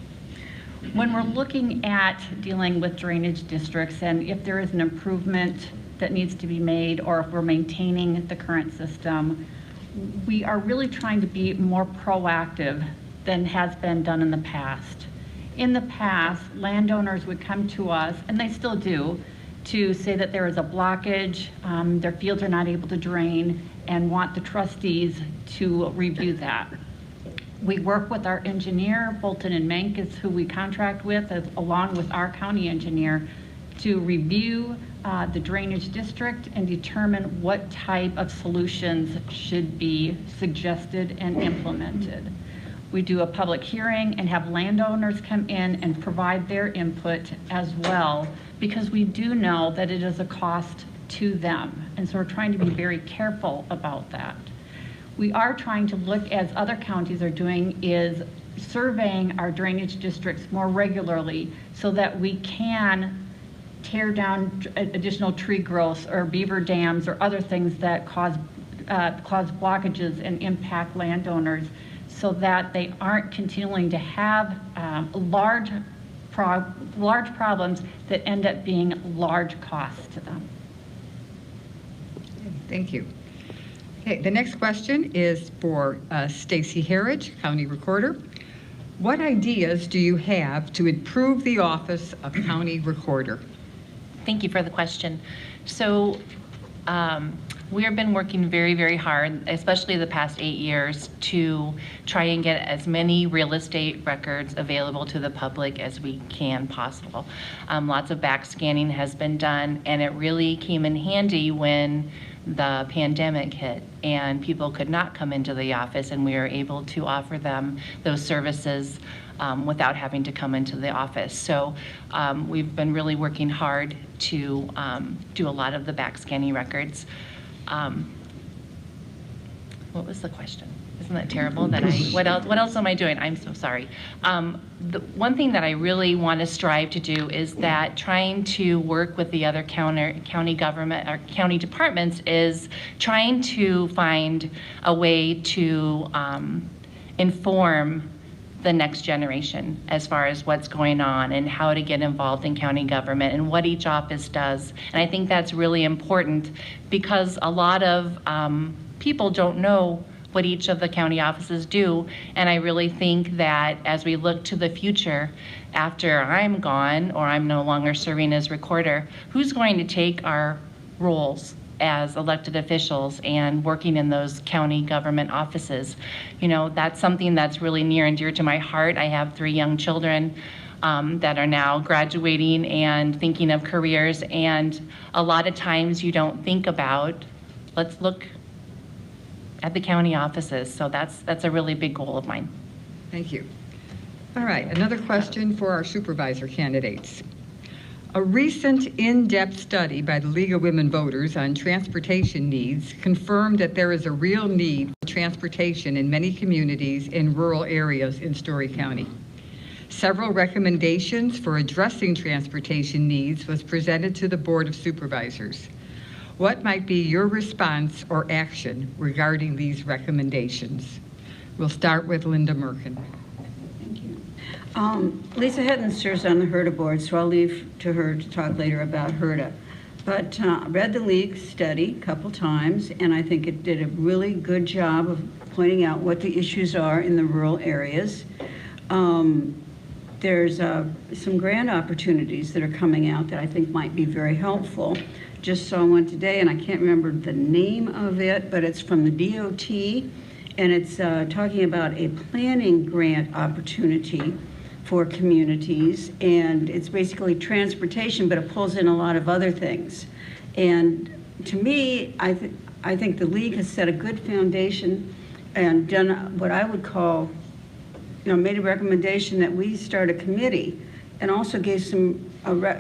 When we're looking at dealing with drainage districts and if there is an improvement that needs to be made or if we're maintaining the current system, we are really trying to be more proactive than has been done in the past. In the past, landowners would come to us, and they still do, to say that there is a blockage, their fields are not able to drain, and want the trustees to review that. We work with our engineer, Bolton and Mank is who we contract with, along with our county engineer, to review the drainage district and determine what type of solutions should be suggested and implemented. We do a public hearing and have landowners come in and provide their input as well, because we do know that it is a cost to them. And so we're trying to be very careful about that. We are trying to look, as other counties are doing, is surveying our drainage districts more regularly so that we can tear down additional tree growths or beaver dams or other things that cause blockages and impact landowners, so that they aren't continuing to have large problems that end up being large costs to them. Thank you. Okay, the next question is for Stacy Harridge, County Recorder. What ideas do you have to improve the office of County Recorder? Thank you for the question. So we have been working very, very hard, especially the past 8 years, to try and get as many real estate records available to the public as we can possible. Lots of back scanning has been done, and it really came in handy when the pandemic hit and people could not come into the office, and we were able to offer them those services without having to come into the office. So we've been really working hard to do a lot of the back scanning records. What was the question? Isn't that terrible that what else am I doing? I'm so sorry. The one thing that I really want to strive to do is that trying to work with the other county government or county departments is trying to find a way to inform the next generation as far as what's going on and how to get involved in county government and what each office does. And I think that's really important because a lot of people don't know what each of the county offices do. And I really think that as we look to the future, after I'm gone or I'm no longer serving as recorder, who's going to take our roles as elected officials and working in those county government offices? You know, that's something that's really near and dear to my heart. I have 3 young children that are now graduating and thinking of careers, and a lot of times you don't think about, let's look at the county offices. So that's a really big goal of mine. Thank you. All right, another question for our supervisor candidates. A recent in-depth study by the League of Women Voters on transportation needs confirmed that there is a real need for transportation in many communities in rural areas in Story County. Several recommendations for addressing transportation needs was presented to the Board of Supervisors. What might be your response or action regarding these recommendations? We'll start with Linda Merkin. Thank you. Lisa Hedden serves on the HERDA board, so I'll leave to her to talk later about HERDA. But I read the League study a couple times, and I think it did a really good job of pointing out what the issues are in the rural areas. There's some grant opportunities that are coming out that I think might be very helpful. Just saw one today, and I can't remember the name of it, but it's from the DOT, and it's talking about a planning grant opportunity for communities, and it's basically transportation, but it pulls in a lot of other things. And to me, I think the League has set a good foundation and done what I would call, made a recommendation that we start a committee, and also gave some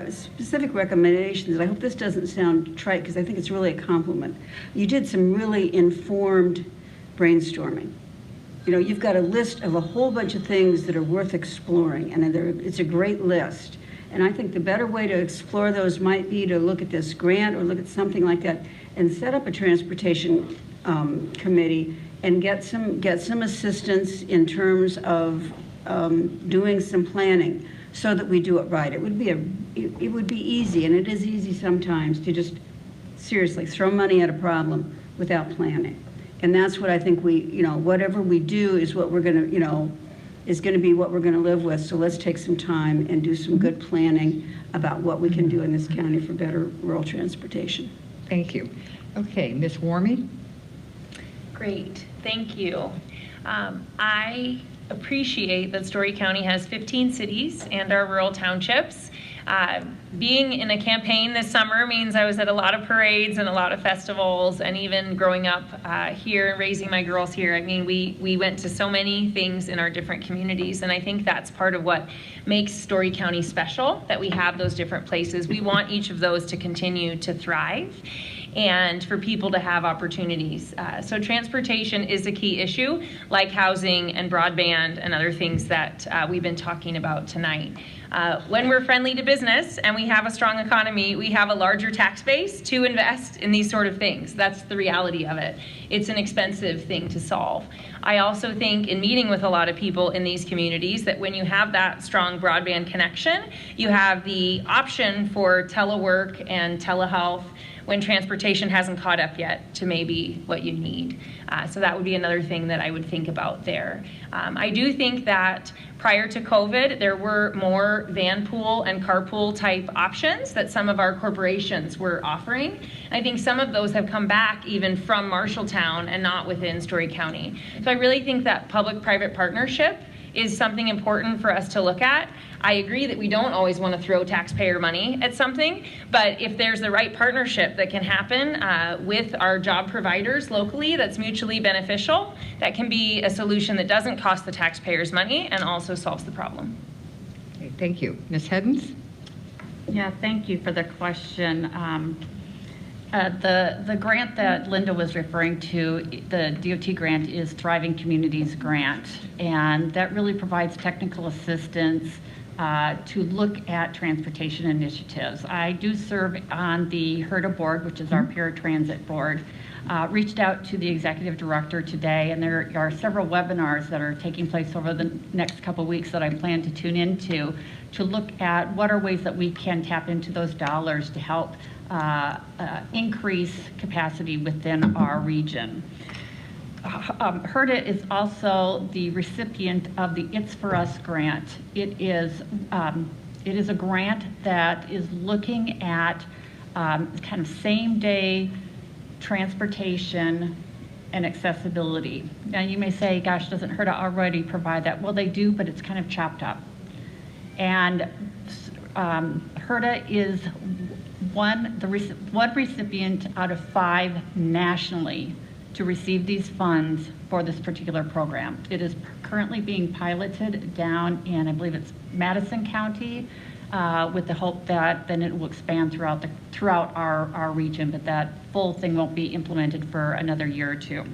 specific recommendations. I hope this doesn't sound trite, because I think it's really a compliment. You did some really informed brainstorming. You've got a list of a whole bunch of things that are worth exploring, and it's a great list. And I think the better way to explore those might be to look at this grant or look at something like that and set up a transportation committee and get some assistance in terms of doing some planning, so that we do it right. It would be easy, and it is easy sometimes, to just seriously throw money at a problem without planning. And that's what I think whatever we do is what we're gonna, is going to be what we're going to live with. So let's take some time and do some good planning about what we can do in this county for better rural transportation. Thank you. Okay, Ms. Warmy? Great, thank you. I appreciate that Story County has 15 cities and our rural townships. Being in a campaign this summer means I was at a lot of parades and a lot of festivals, and even growing up here and raising my girls here, I mean, we went to so many things in our different communities, and I think that's part of what makes Story County special, that we have those different places. We want each of those to continue to thrive and for people to have opportunities. So transportation is a key issue, like housing and broadband and other things that we've been talking about tonight. When we're friendly to business and we have a strong economy, we have a larger tax base to invest in these sort of things. That's the reality of it. It's an expensive thing to solve. I also think in meeting with a lot of people in these communities that when you have that strong broadband connection, you have the option for telework and telehealth when transportation hasn't caught up yet to maybe what you need. So that would be another thing that I would think about there. I do think that prior to COVID, there were more van pool and carpool type options that some of our corporations were offering. I think some of those have come back even from Marshalltown and not within Story County. So I really think that public-private partnership is something important for us to look at. I agree that we don't always want to throw taxpayer money at something, but if there's the right partnership that can happen with our job providers locally that's mutually beneficial, that can be a solution that doesn't cost the taxpayers money and also solves the problem. Okay, thank you. Ms. Heddens? Yeah, thank you for the question. The grant that Linda was referring to, the DOT grant, is Thriving Communities Grant, and that really provides technical assistance to look at transportation initiatives. I do serve on the HERDA board, which is our paratransit board. Reached out to the executive director today, and there are several webinars that are taking place over the next couple weeks that I plan to tune into to look at what are ways that we can tap into those dollars to help increase capacity within our region. HERDA is also the recipient of the It's For Us grant. It is a grant that is looking at kind of same-day transportation and accessibility. Now you may say, gosh, doesn't HERDA already provide that? Well, they do, but it's kind of chopped up. And HERDA is one recipient out of 5 nationally to receive these funds for this particular program. It is currently being piloted down in, I believe it's Madison County, with the hope that then it will expand throughout our region, but that full thing won't be implemented for another year or two.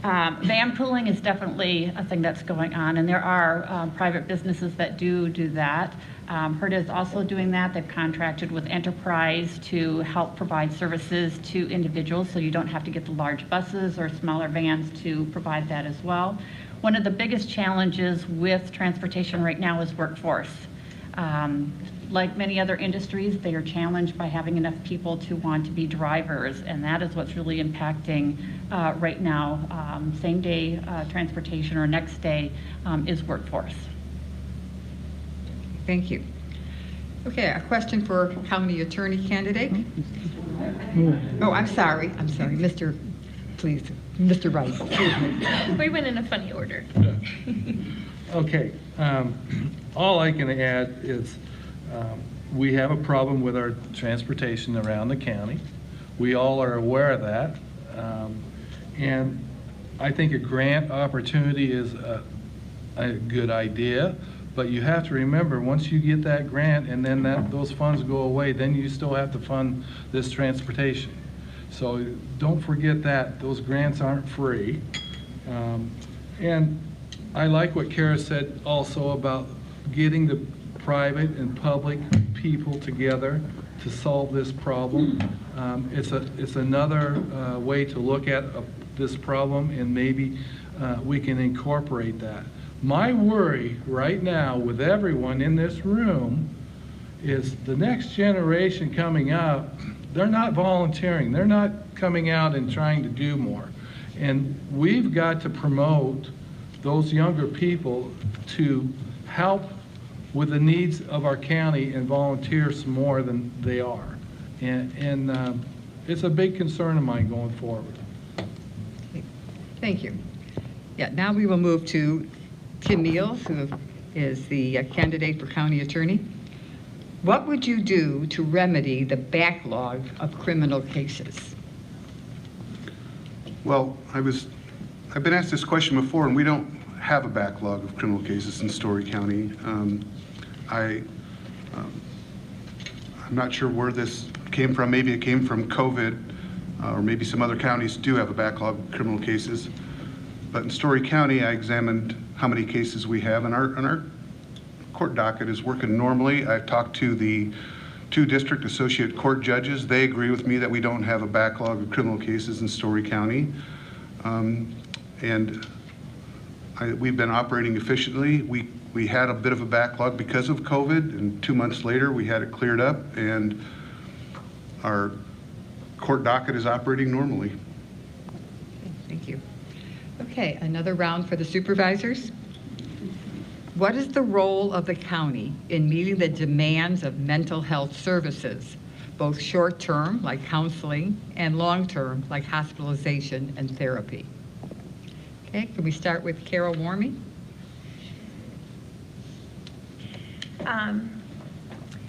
Van pooling is definitely a thing that's going on, and there are private businesses that do that. HERDA is also doing that. They've contracted with Enterprise to help provide services to individuals, so you don't have to get the large buses or smaller vans to provide that as well. One of the biggest challenges with transportation right now is workforce. Like many other industries, they are challenged by having enough people to want to be drivers, and that is what's really impacting right now. Same-day transportation or next day is workforce. Thank you. Okay, a question for county attorney candidate. Oh, I'm sorry, Mr. Please, Mr. Rice, excuse me. We went in a funny order. Okay, all I can add is we have a problem with our transportation around the county. We all are aware of that. And I think a grant opportunity is a good idea, but you have to remember, once you get that grant and then those funds go away, then you still have to fund this transportation. So don't forget that those grants aren't free. And I like what Kara said also about getting the private and public people together to solve this problem. It's another way to look at this problem, and maybe we can incorporate that. My worry right now with everyone in this room is the next generation coming up, they're not volunteering. They're not coming out and trying to do more. And we've got to promote those younger people to help with the needs of our county and volunteer some more than they are. And it's a big concern of mine going forward. Thank you. Yeah, now we will move to Tim Niels, who is the candidate for county attorney. What would you do to remedy the backlog of criminal cases? Well, I've been asked this question before, and we don't have a backlog of criminal cases in Story County. I'm not sure where this came from. Maybe it came from COVID, or maybe some other counties do have a backlog of criminal cases. But in Story County, I examined how many cases we have, and our court docket is working normally. I've talked to the 2 district associate court judges. They agree with me that we don't have a backlog of criminal cases in Story County. We've been operating efficiently. We had a bit of a backlog because of COVID, and 2 months later, we had it cleared up, and our court docket is operating normally. Thank you. Okay, another round for the supervisors. What is the role of the county in meeting the demands of mental health services, both short-term, like counseling, and long-term, like hospitalization and therapy? Okay, can we start with Carol Warmy?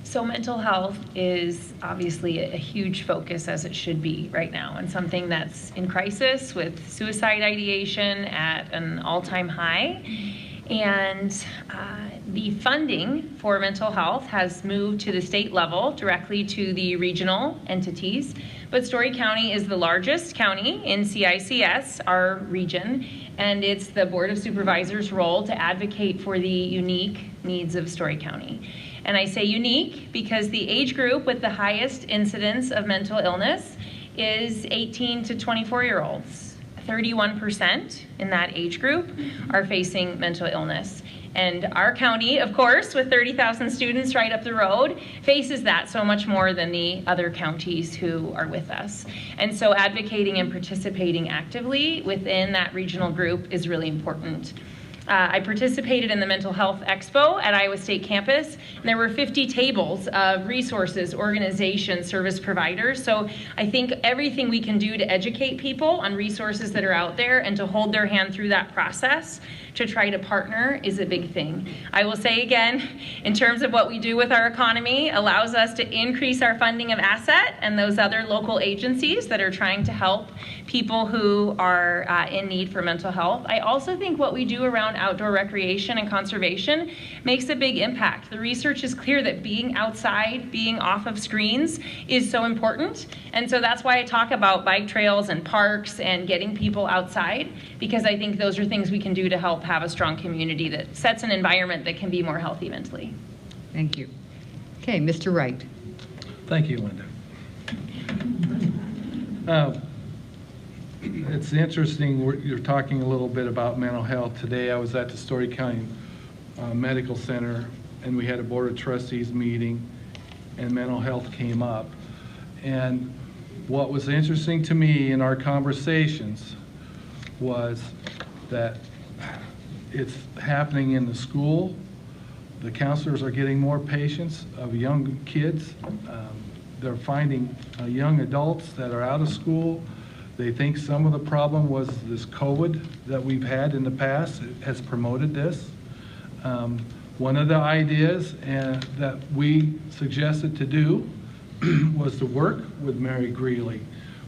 So mental health is obviously a huge focus, as it should be right now, and something that's in crisis, with suicide ideation at an all-time high. And the funding for mental health has moved to the state level, directly to the regional entities. But Story County is the largest county in CICS, our region, and it's the Board of Supervisors' role to advocate for the unique needs of Story County. And I say unique because the age group with the highest incidence of mental illness is 18 to 24-year-olds. 31% in that age group are facing mental illness. And our county, of course, with 30,000 students right up the road, faces that so much more than the other counties who are with us. And so advocating and participating actively within that regional group is really important. I participated in the Mental Health Expo at Iowa State campus, and there were 50 tables of resources, organizations, service providers. So I think everything we can do to educate people on resources that are out there and to hold their hand through that process to try to partner is a big thing. I will say again, in terms of what we do with our economy, allows us to increase our funding of ASSET and those other local agencies that are trying to help people who are in need for mental health. I also think what we do around outdoor recreation and conservation makes a big impact. The research is clear that being outside, being off of screens is so important. And so that's why I talk about bike trails and parks and getting people outside, because I think those are things we can do to help have a strong community that sets an environment that can be more healthy mentally. Thank you. Okay, Mr. Wright. Thank you, Linda. It's interesting, you're talking a little bit about mental health. Today I was at the Story County Medical Center, and we had a Board of Trustees meeting, and mental health came up. And what was interesting to me in our conversations was that it's happening in the school. The counselors are getting more patients of young kids. They're finding young adults that are out of school. They think some of the problem was this COVID that we've had in the past. It has promoted this. One of the ideas that we suggested to do was to work with Mary Greeley,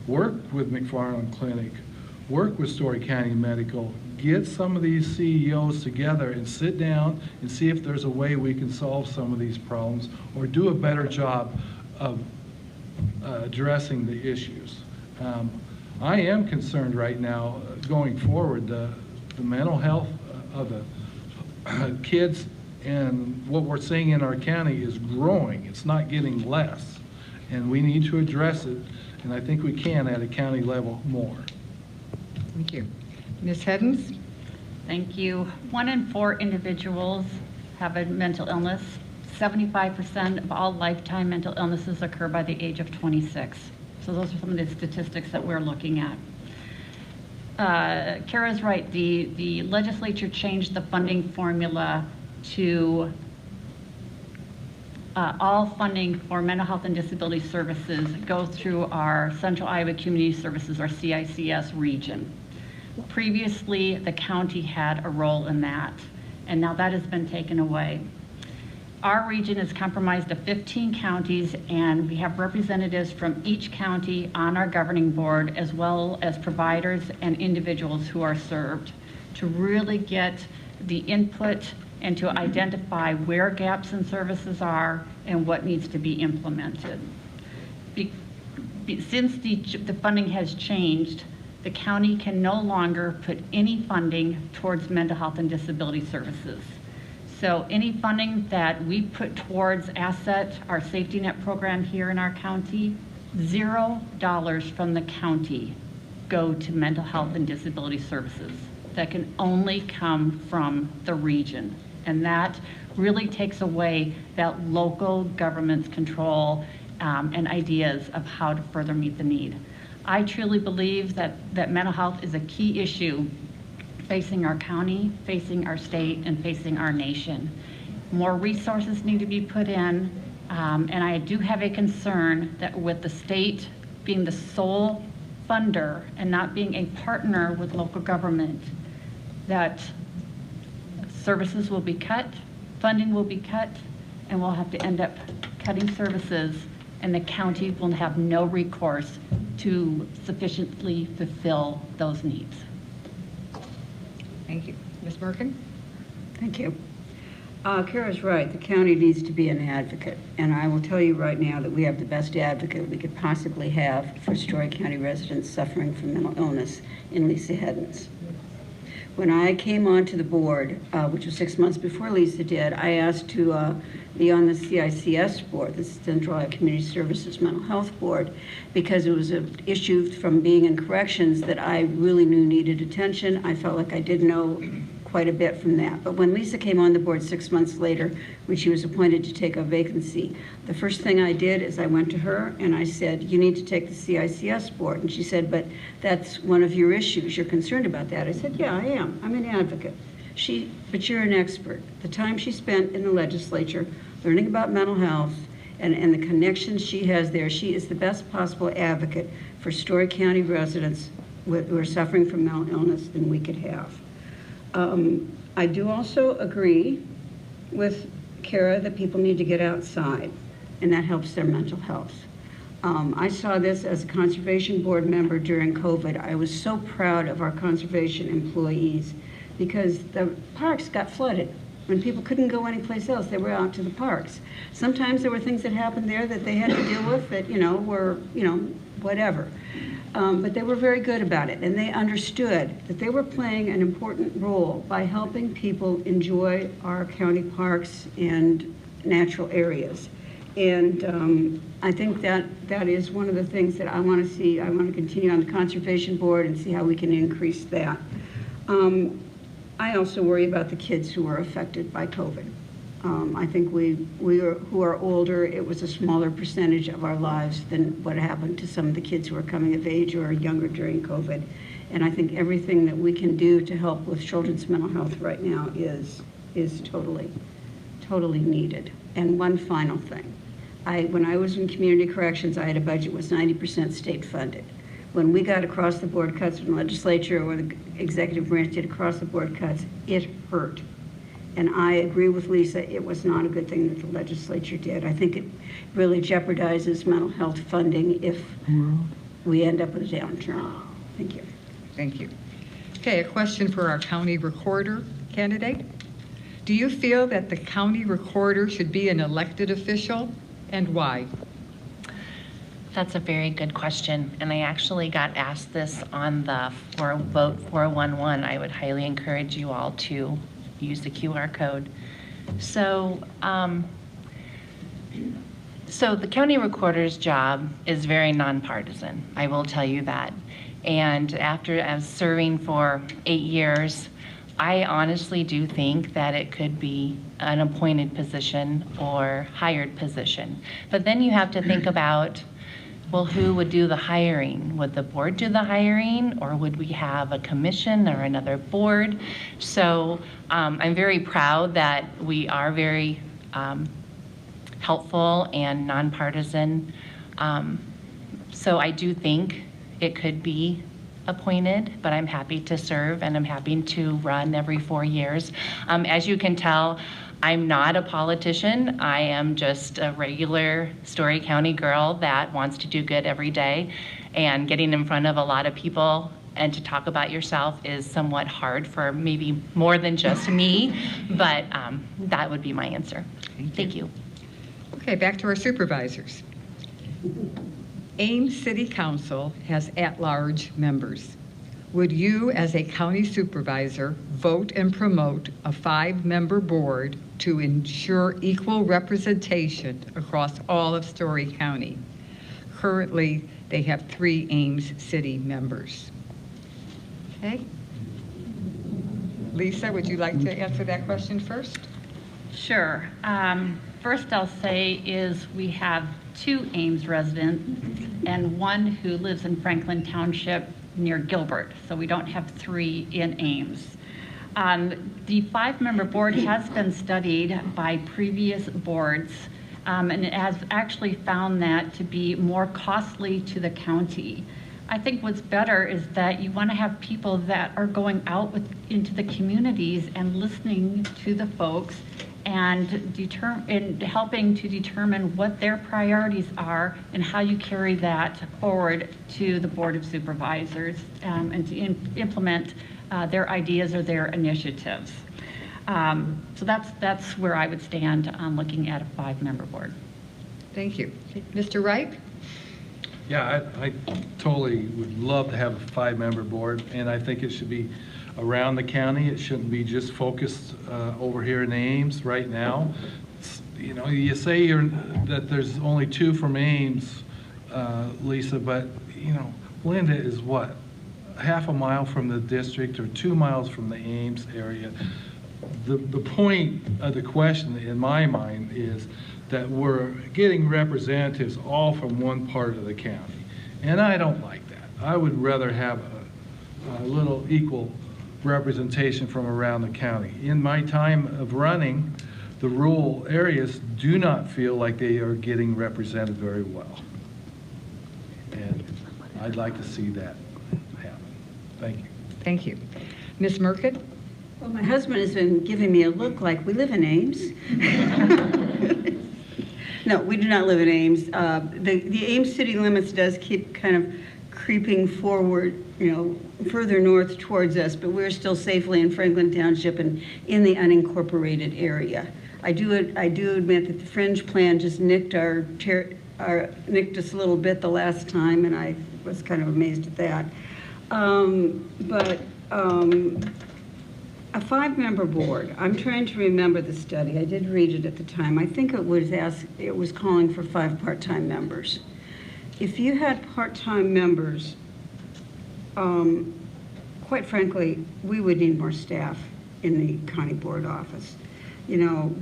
work with McFarland Clinic, work with Story County Medical, get some of these CEOs together and sit down and see if there's a way we can solve some of these problems or do a better job of addressing the issues. I am concerned right now, going forward, the mental health of the kids and what we're seeing in our county is growing. It's not getting less. And we need to address it, and I think we can at a county level more. Thank you. Ms. Heddens? Thank you. 1 in 4 individuals have a mental illness. 75% of all lifetime mental illnesses occur by the age of 26. So those are some of the statistics that we're looking at. Kara's right. The legislature changed the funding formula to all funding for mental health and disability services go through our Central Iowa Community Services, or CICS region. Previously, the county had a role in that, and now that has been taken away. Our region is comprised of 15 counties, and we have representatives from each county on our governing board, as well as providers and individuals who are served, to really get the input and to identify where gaps in services are and what needs to be implemented. Since the funding has changed, the county can no longer put any funding towards mental health and disability services. So any funding that we put towards ASSET, our safety net program here in our county, $0 from the county go to mental health and disability services. That can only come from the region. And that really takes away that local government's control and ideas of how to further meet the need. I truly believe that mental health is a key issue facing our county, facing our state, and facing our nation. More resources need to be put in, and I do have a concern that with the state being the sole funder and not being a partner with local government, that services will be cut, funding will be cut, and we'll have to end up cutting services, and the county will have no recourse to sufficiently fulfill those needs. Thank you. Ms. Merkin? Thank you. Kara's right. The county needs to be an advocate. And I will tell you right now that we have the best advocate we could possibly have for Story County residents suffering from mental illness in Lisa Hedens. When I came onto the board, which was 6 months before Lisa did, I asked to be on the CICS board, the Central Iowa Community Services Mental Health Board, because it was an issue from being in corrections that I really knew needed attention. I felt like I did know quite a bit from that. But when Lisa came on the board 6 months later, when she was appointed to take a vacancy, the first thing I did is I went to her and I said, you need to take the CICS board. And she said, but that's one of your issues. You're concerned about that. I said, yeah, I am. I'm an advocate. But you're an expert. The time she spent in the legislature learning about mental health and the connections she has there, she is the best possible advocate for Story County residents who are suffering from mental illness than we could have. I do also agree with Kara that people need to get outside, and that helps their mental health. I saw this as a conservation board member during COVID. I was so proud of our conservation employees because the parks got flooded. When people couldn't go anyplace else, they were out to the parks. Sometimes there were things that happened there that they had to deal with that, were, whatever. But they were very good about it, and they understood that they were playing an important role by helping people enjoy our county parks and natural areas. And I think that is one of the things that I want to see. I want to continue on the conservation board and see how we can increase that. I also worry about the kids who are affected by COVID. I think who are older, it was a smaller percentage of our lives than what happened to some of the kids who are coming of age or are younger during COVID. And I think everything that we can do to help with children's mental health right now is totally needed. And one final thing. When I was in community corrections, I had a budget that was 90% state funded. When we got across the board cuts from the legislature or the executive branch did across the board cuts, it hurt. And I agree with Lisa, it was not a good thing that the legislature did. I think it really jeopardizes mental health funding if we end up with a downturn. Thank you. Thank you. Okay, a question for our county recorder candidate. Do you feel that the county recorder should be an elected official, and why? That's a very good question, and I actually got asked this on the Vote 411. I would highly encourage you all to use the QR code. So the county recorder's job is very nonpartisan, I will tell you that. And after serving for 8 years, I honestly do think that it could be an appointed position or hired position. But then you have to think about well, who would do the hiring? Would the board do the hiring, or would we have a commission or another board? So I'm very proud that we are very helpful and nonpartisan. So I do think it could be appointed, but I'm happy to serve and I'm happy to run every 4 years. As you can tell, I'm not a politician. I am just a regular Story County girl that wants to do good every day, and getting in front of a lot of people and to talk about yourself is somewhat hard for maybe more than just me, but that would be my answer. Thank you. Okay, back to our supervisors. Ames City Council has at-large members. Would you, as a county supervisor, vote and promote a 5-member board to ensure equal representation across all of Story County? Currently, they have 3 Ames City members. Okay. Lisa, would you like to answer that question first? Sure. First I'll say is we have 2 Ames residents and 1 who lives in Franklin Township near Gilbert, so we don't have 3 in Ames. The 5-member board has been studied by previous boards, and it has actually found that to be more costly to the county. I think what's better is that you want to have people that are going out into the communities and listening to the folks and helping to determine what their priorities are and how you carry that forward to the Board of Supervisors and to implement their ideas or their initiatives. So that's where I would stand on looking at a 5-member board. Thank you. Mr. Wright? Yeah, I totally would love to have a 5-member board, and I think it should be around the county. It shouldn't be just focused over here in Ames right now. You know, you say that there's only 2 from Ames, Lisa, but, you know, Linda is what? Half a mile from the district or 2 miles from the Ames area. The point of the question in my mind is that we're getting representatives all from one part of the county. And I don't like that. I would rather have a little equal representation from around the county. In my time of running, the rural areas do not feel like they are getting represented very well. And I'd like to see that happen. Thank you. Thank you. Ms. Merkett? Well, my husband has been giving me a look like we live in Ames. No, we do not live in Ames. The Ames city limits does keep kind of creeping forward, you know, further north towards us, but we're still safely in Franklin Township and in the unincorporated area. I do admit that the fringe plan just nicked nicked us a little bit the last time, and I was kind of amazed at that. A 5-member board, I'm trying to remember the study. I did read it at the time. I think it was calling for 5 part-time members. If you had part-time members, quite frankly, we would need more staff in the county board office. You know,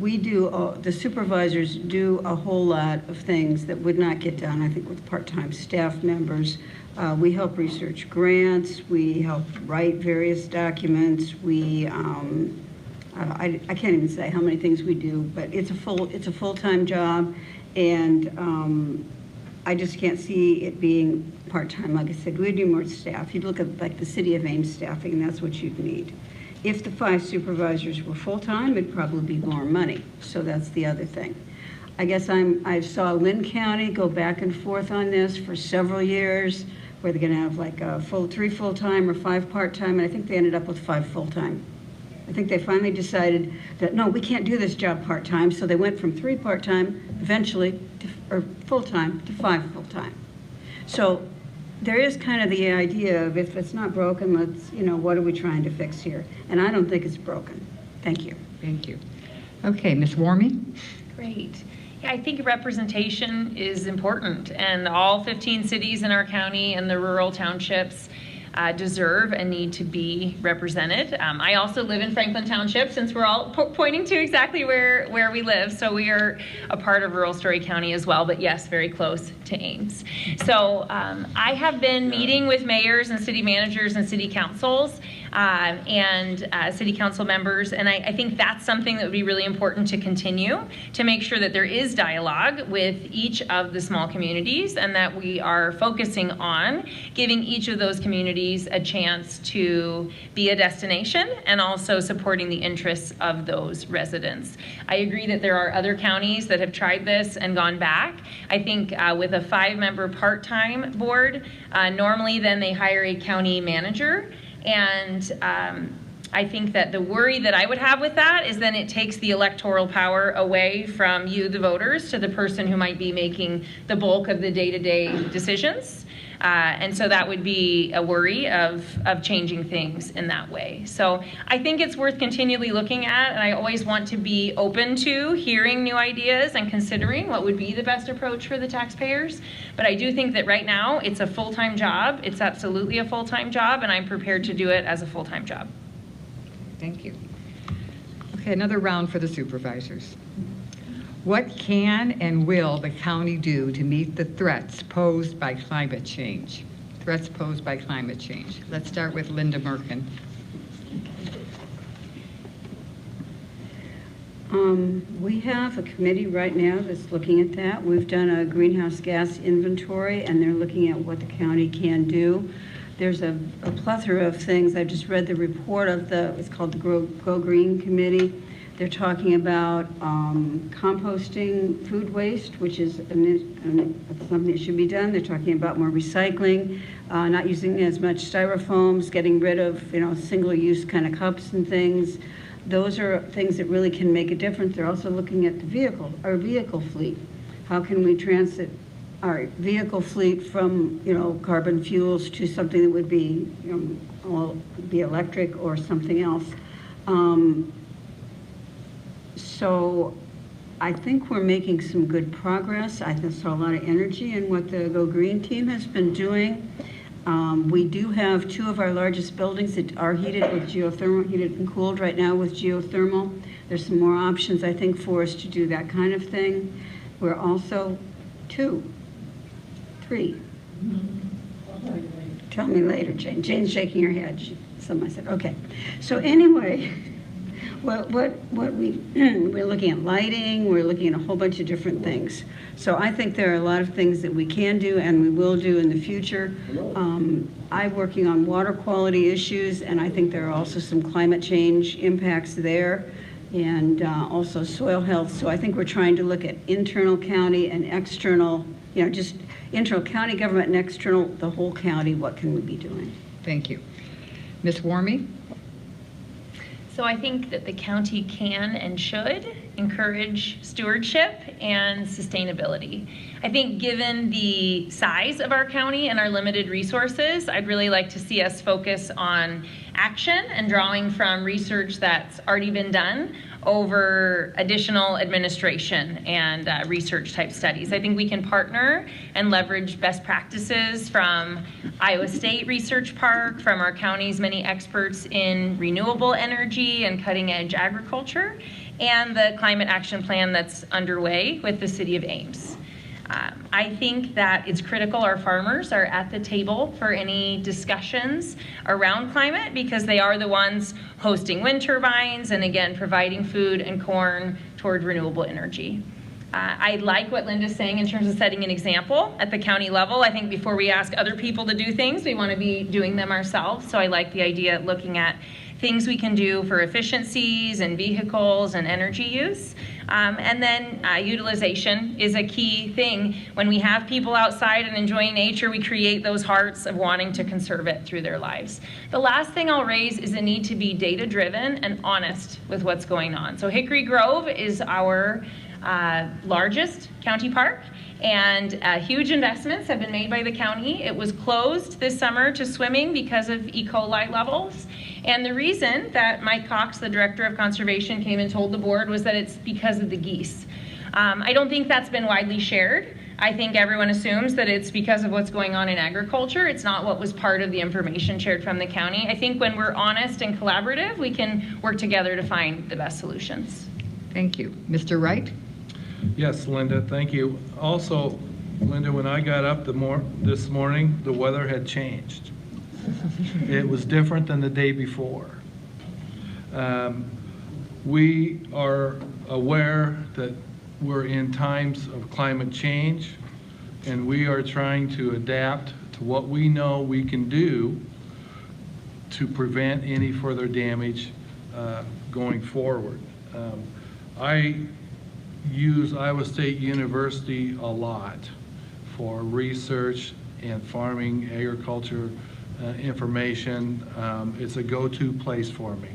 the supervisors do a whole lot of things that would not get done, I think, with part-time staff members. We help research grants, we help write various documents, I can't even say how many things we do, but it's a full-time job, and I just can't see it being part-time. Like I said, we need more staff. You'd look at like the city of Ames staffing, and that's what you'd need. If the 5 supervisors were full-time, it'd probably be more money, so that's the other thing. I guess I saw Lynn County go back and forth on this for several years, where they're going to have like 3 full-time or 5 part-time, and I think they ended up with 5 full-time. I think they finally decided that, no, we can't do this job part-time, so they went from 3 part-time eventually, or full-time, to 5 full-time. So there is kind of the idea of if it's not broken, what are we trying to fix here? And I don't think it's broken. Thank you. Thank you. Okay, Ms. Warmy? Great. Yeah, I think representation is important, and all 15 cities in our county and the rural townships deserve and need to be represented. I also live in Franklin Township, since we're all pointing to exactly where we live. So we are a part of rural Story County as well, but yes, very close to Ames. So I have been meeting with mayors and city managers and city councils and city council members, and I think that's something that would be really important to continue, to make sure that there is dialogue with each of the small communities, and that we are focusing on giving each of those communities a chance to be a destination and also supporting the interests of those residents. I agree that there are other counties that have tried this and gone back. I think with a 5-member part-time board, normally then they hire a county manager, and I think that the worry that I would have with that is then it takes the electoral power away from you, the voters, to the person who might be making the bulk of the day-to-day decisions. And so that would be a worry of changing things in that way. So I think it's worth continually looking at, and I always want to be open to hearing new ideas and considering what would be the best approach for the taxpayers. But I do think that right now it's a full-time job. It's absolutely a full-time job, and I'm prepared to do it as a full-time job. Thank you. Okay, another round for the supervisors. What can and will the county do to meet the threats posed by climate change? Threats posed by climate change. Let's start with Linda Merkin. We have a committee right now that's looking at that. We've done a greenhouse gas inventory, and they're looking at what the county can do. There's a plethora of things. I just read the report of it's called the Go Green Committee. They're talking about composting food waste, which is something that should be done. They're talking about more recycling, not using as much styrofoams, getting rid of single-use kind of cups and things. Those are things that really can make a difference. They're also looking at our vehicle fleet. How can we transit our vehicle fleet from carbon fuels to something that would be be electric or something else? So I think we're making some good progress. I saw a lot of energy in what the Go Green team has been doing. We do have 2 of our largest buildings that are heated with geothermal, heated and cooled right now with geothermal. There's some more options, I think, for us to do that kind of thing. We're also 2, 3. Tell me later, Jane. Jane's shaking her head. I said, okay. So anyway, what we're looking at lighting, we're looking at a whole bunch of different things. So I think there are a lot of things that we can do and we will do in the future. I'm working on water quality issues, and I think there are also some climate change impacts there, and also soil health. So I think we're trying to look at internal county and external, just internal county government and external, the whole county, what can we be doing? Thank you. Ms. Warmy? So I think that the county can and should encourage stewardship and sustainability. I think given the size of our county and our limited resources, I'd really like to see us focus on action and drawing from research that's already been done over additional administration and research type studies. I think we can partner and leverage best practices from Iowa State Research Park, from our county's many experts in renewable energy and cutting edge agriculture, and the climate action plan that's underway with the city of Ames. I think that it's critical our farmers are at the table for any discussions around climate, because they are the ones hosting wind turbines and, again, providing food and corn toward renewable energy. I like what Linda's saying in terms of setting an example at the county level. I think before we ask other people to do things, we want to be doing them ourselves. So I like the idea of looking at things we can do for efficiencies and vehicles and energy use. And then utilization is a key thing. When we have people outside and enjoying nature, we create those hearts of wanting to conserve it through their lives. The last thing I'll raise is the need to be data-driven and honest with what's going on. So Hickory Grove is our largest county park, and huge investments have been made by the county. It was closed this summer to swimming because of E. coli levels. And the reason that Mike Cox, the director of conservation, came and told the board was that it's because of the geese. I don't think that's been widely shared. I think everyone assumes that it's because of what's going on in agriculture. It's not what was part of the information shared from the county. I think when we're honest and collaborative, we can work together to find the best solutions. Thank you. Mr. Wright? Yes, Linda, thank you. Also, Linda, when I got up this morning, the weather had changed. It was different than the day before. We are aware that we're in times of climate change, and we are trying to adapt to what we know we can do to prevent any further damage going forward. I use Iowa State University a lot for research and farming, agriculture information. It's a go-to place for me.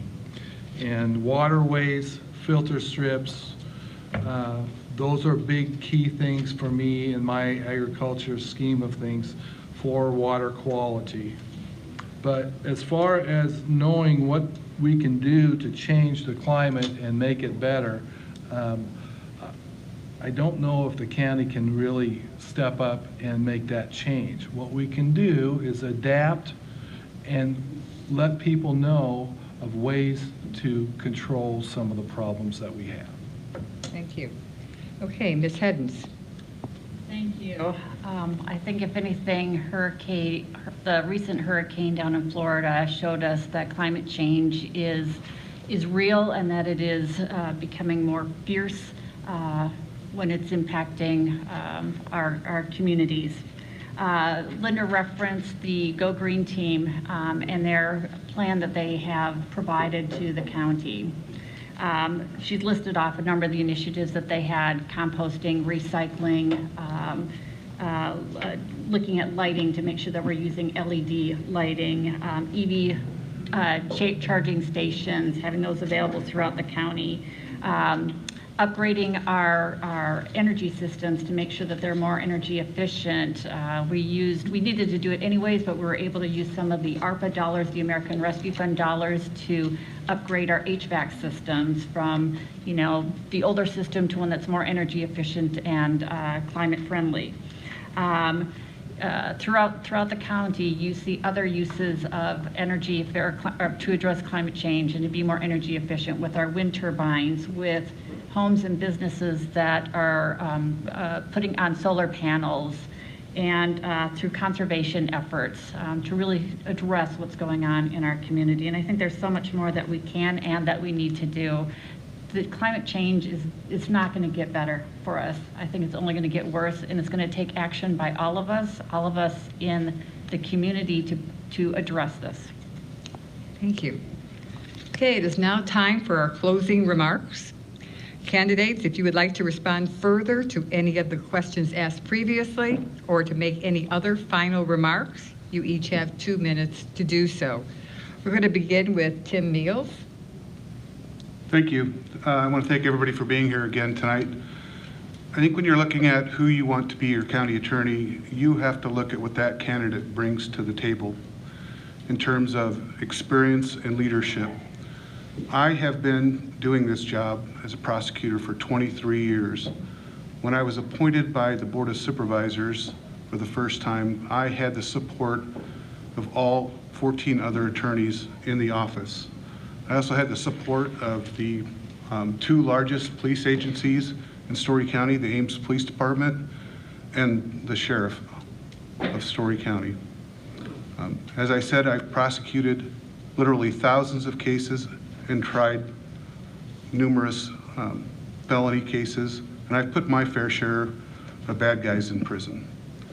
And waterways, filter strips, those are big key things for me in my agriculture scheme of things for water quality. But as far as knowing what we can do to change the climate and make it better, I don't know if the county can really step up and make that change. What we can do is adapt and let people know of ways to control some of the problems that we have. Thank you. Okay, Ms. Heddens. Thank you. I think if anything, the recent hurricane down in Florida showed us that climate change is real and that it is becoming more fierce when it's impacting our communities. Linda referenced the Go Green team and their plan that they have provided to the county. She's listed off a number of the initiatives that they had: composting, recycling, looking at lighting to make sure that we're using LED lighting, EV charging stations, having those available throughout the county, upgrading our energy systems to make sure that they're more energy efficient. We needed to do it anyways, but we were able to use some of the ARPA dollars, the American Rescue Fund dollars, to upgrade our HVAC systems from, the older system to one that's more energy efficient and climate friendly. Throughout the county, you see other uses of energy to address climate change and to be more energy efficient with our wind turbines, with homes and businesses that are putting on solar panels, and through conservation efforts to really address what's going on in our community. And I think there's so much more that we can and that we need to do. The climate change is not going to get better for us. I think it's only going to get worse, and it's going to take action by all of us in the community to address this. Thank you. Okay, it is now time for our closing remarks. Candidates, if you would like to respond further to any of the questions asked previously or to make any other final remarks, you each have 2 minutes to do so. We're going to begin with Tim Meals. Thank you. I want to thank everybody for being here again tonight. I think when you're looking at who you want to be your county attorney, you have to look at what that candidate brings to the table in terms of experience and leadership. I have been doing this job as a prosecutor for 23 years. When I was appointed by the Board of Supervisors for the first time, I had the support of all 14 other attorneys in the office. I also had the support of the 2 largest police agencies in Story County, the Ames Police Department and the Sheriff of Story County. As I said, I've prosecuted literally thousands of cases and tried numerous felony cases, and I've put my fair share of bad guys in prison.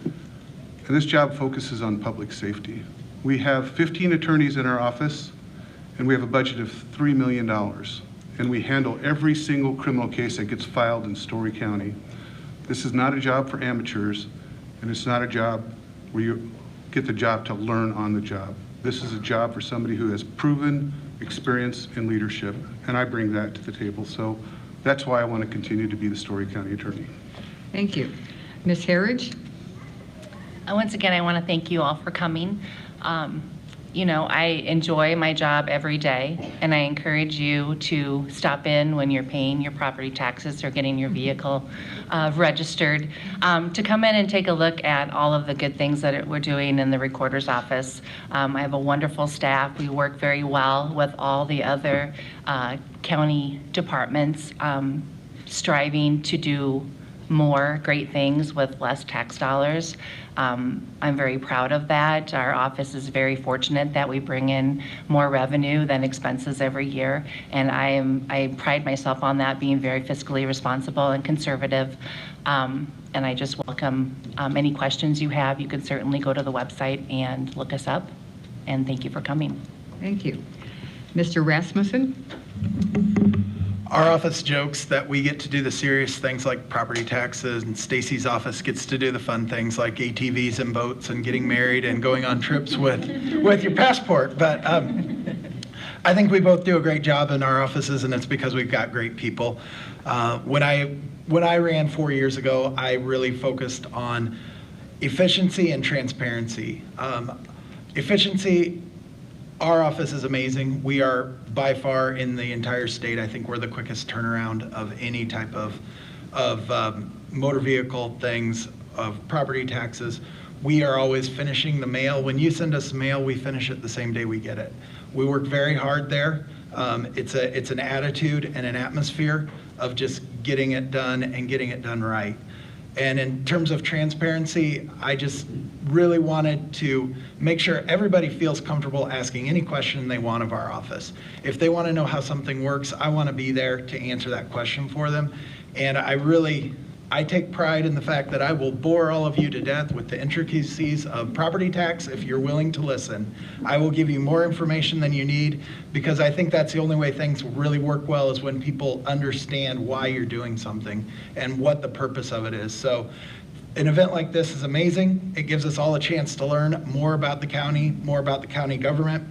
And this job focuses on public safety. We have 15 attorneys in our office, and we have a budget of $3 million, and we handle every single criminal case that gets filed in Story County. This is not a job for amateurs, and it's not a job where you get the job to learn on the job. This is a job for somebody who has proven experience and leadership, and I bring that to the table. So that's why I want to continue to be the Story County attorney. Thank you. Ms. Herridge? Once again, I want to thank you all for coming. you know, I enjoy my job every day, and I encourage you to stop in when you're paying your property taxes or getting your vehicle registered, to come in and take a look at all of the good things that we're doing in the recorder's office. I have a wonderful staff. We work very well with all the other county departments, striving to do more great things with less tax dollars. I'm very proud of that. Our office is very fortunate that we bring in more revenue than expenses every year, and I pride myself on that, being very fiscally responsible and conservative. And I just welcome any questions you have. You can certainly go to the website and look us up. And thank you for coming. Thank you. Mr. Rasmussen? Our office jokes that we get to do the serious things like property taxes, and Stacy's office gets to do the fun things like ATVs and boats and getting married and going on trips with your passport. But I think we both do a great job in our offices, and it's because we've got great people. When I ran 4 years ago, I really focused on efficiency and transparency. Efficiency. Our office is amazing. We are by far in the entire state. I think we're the quickest turnaround of any type of motor vehicle things, of property taxes. We are always finishing the mail. When you send us mail, we finish it the same day we get it. We work very hard there. It's an attitude and an atmosphere of just getting it done and getting it done right. And in terms of transparency, I just really wanted to make sure everybody feels comfortable asking any question they want of our office. If they want to know how something works, I want to be there to answer that question for them. And I take pride in the fact that I will bore all of you to death with the intricacies of property tax if you're willing to listen. I will give you more information than you need, because I think that's the only way things really work well, is when people understand why you're doing something and what the purpose of it is. So an event like this is amazing. It gives us all a chance to learn more about the county, more about the county government.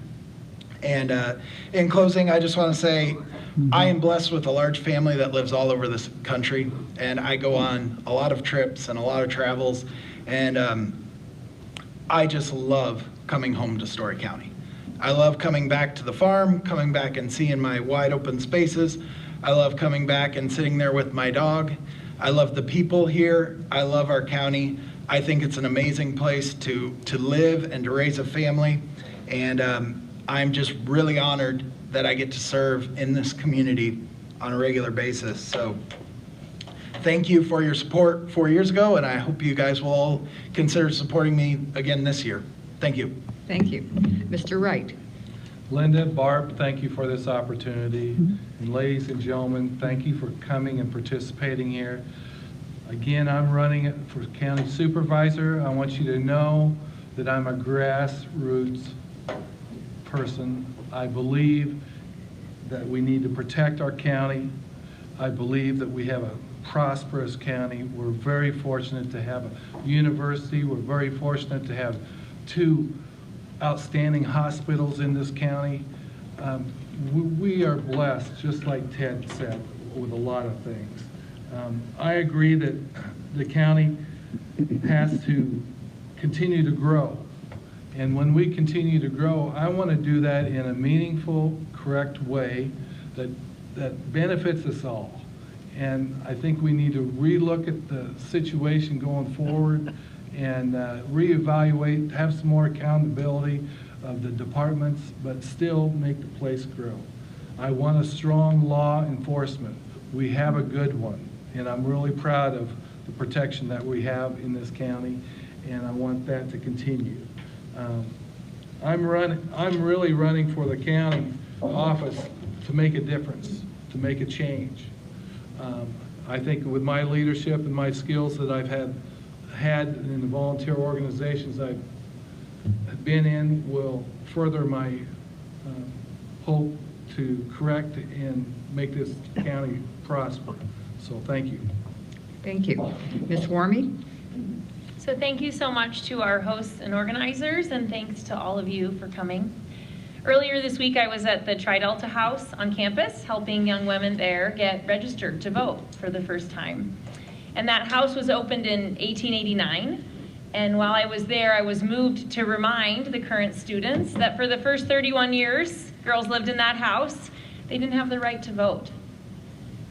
And in closing, I just want to say, I am blessed with a large family that lives all over this country, and I go on a lot of trips and a lot of travels, and I just love coming home to Story County. I love coming back to the farm, coming back and seeing my wide open spaces. I love coming back and sitting there with my dog. I love the people here. I love our county. I think it's an amazing place to live and to raise a family, and I'm just really honored that I get to serve in this community on a regular basis. So thank you for your support 4 years ago, and I hope you guys will all consider supporting me again this year. Thank you. Thank you. Mr. Wright? Linda, Barb, thank you for this opportunity. And ladies and gentlemen, thank you for coming and participating here. Again, I'm running for County Supervisor. I want you to know that I'm a grassroots person. I believe that we need to protect our county. I believe that we have a prosperous county. We're very fortunate to have a university. We're very fortunate to have 2 outstanding hospitals in this county. We are blessed, just like Ted said, with a lot of things. I agree that the county has to continue to grow. And when we continue to grow, I want to do that in a meaningful, correct way that benefits us all. And I think we need to relook at the situation going forward and reevaluate, have some more accountability of the departments, but still make the place grow. I want a strong law enforcement. We have a good one, and I'm really proud of the protection that we have in this county, and I want that to continue. I'm really running for the county office to make a difference, to make a change. I think with my leadership and my skills that I've had in the volunteer organizations I've been in will further my hope to correct and make this county prosper. So thank you. Thank you. Ms. Warmy? So thank you so much to our hosts and organizers, and thanks to all of you for coming. Earlier this week, I was at the Tri-Delta House on campus, helping young women there get registered to vote for the first time. And that house was opened in 1889, And while I was there, I was moved to remind the current students that for the first 31 years girls lived in that house, they didn't have the right to vote.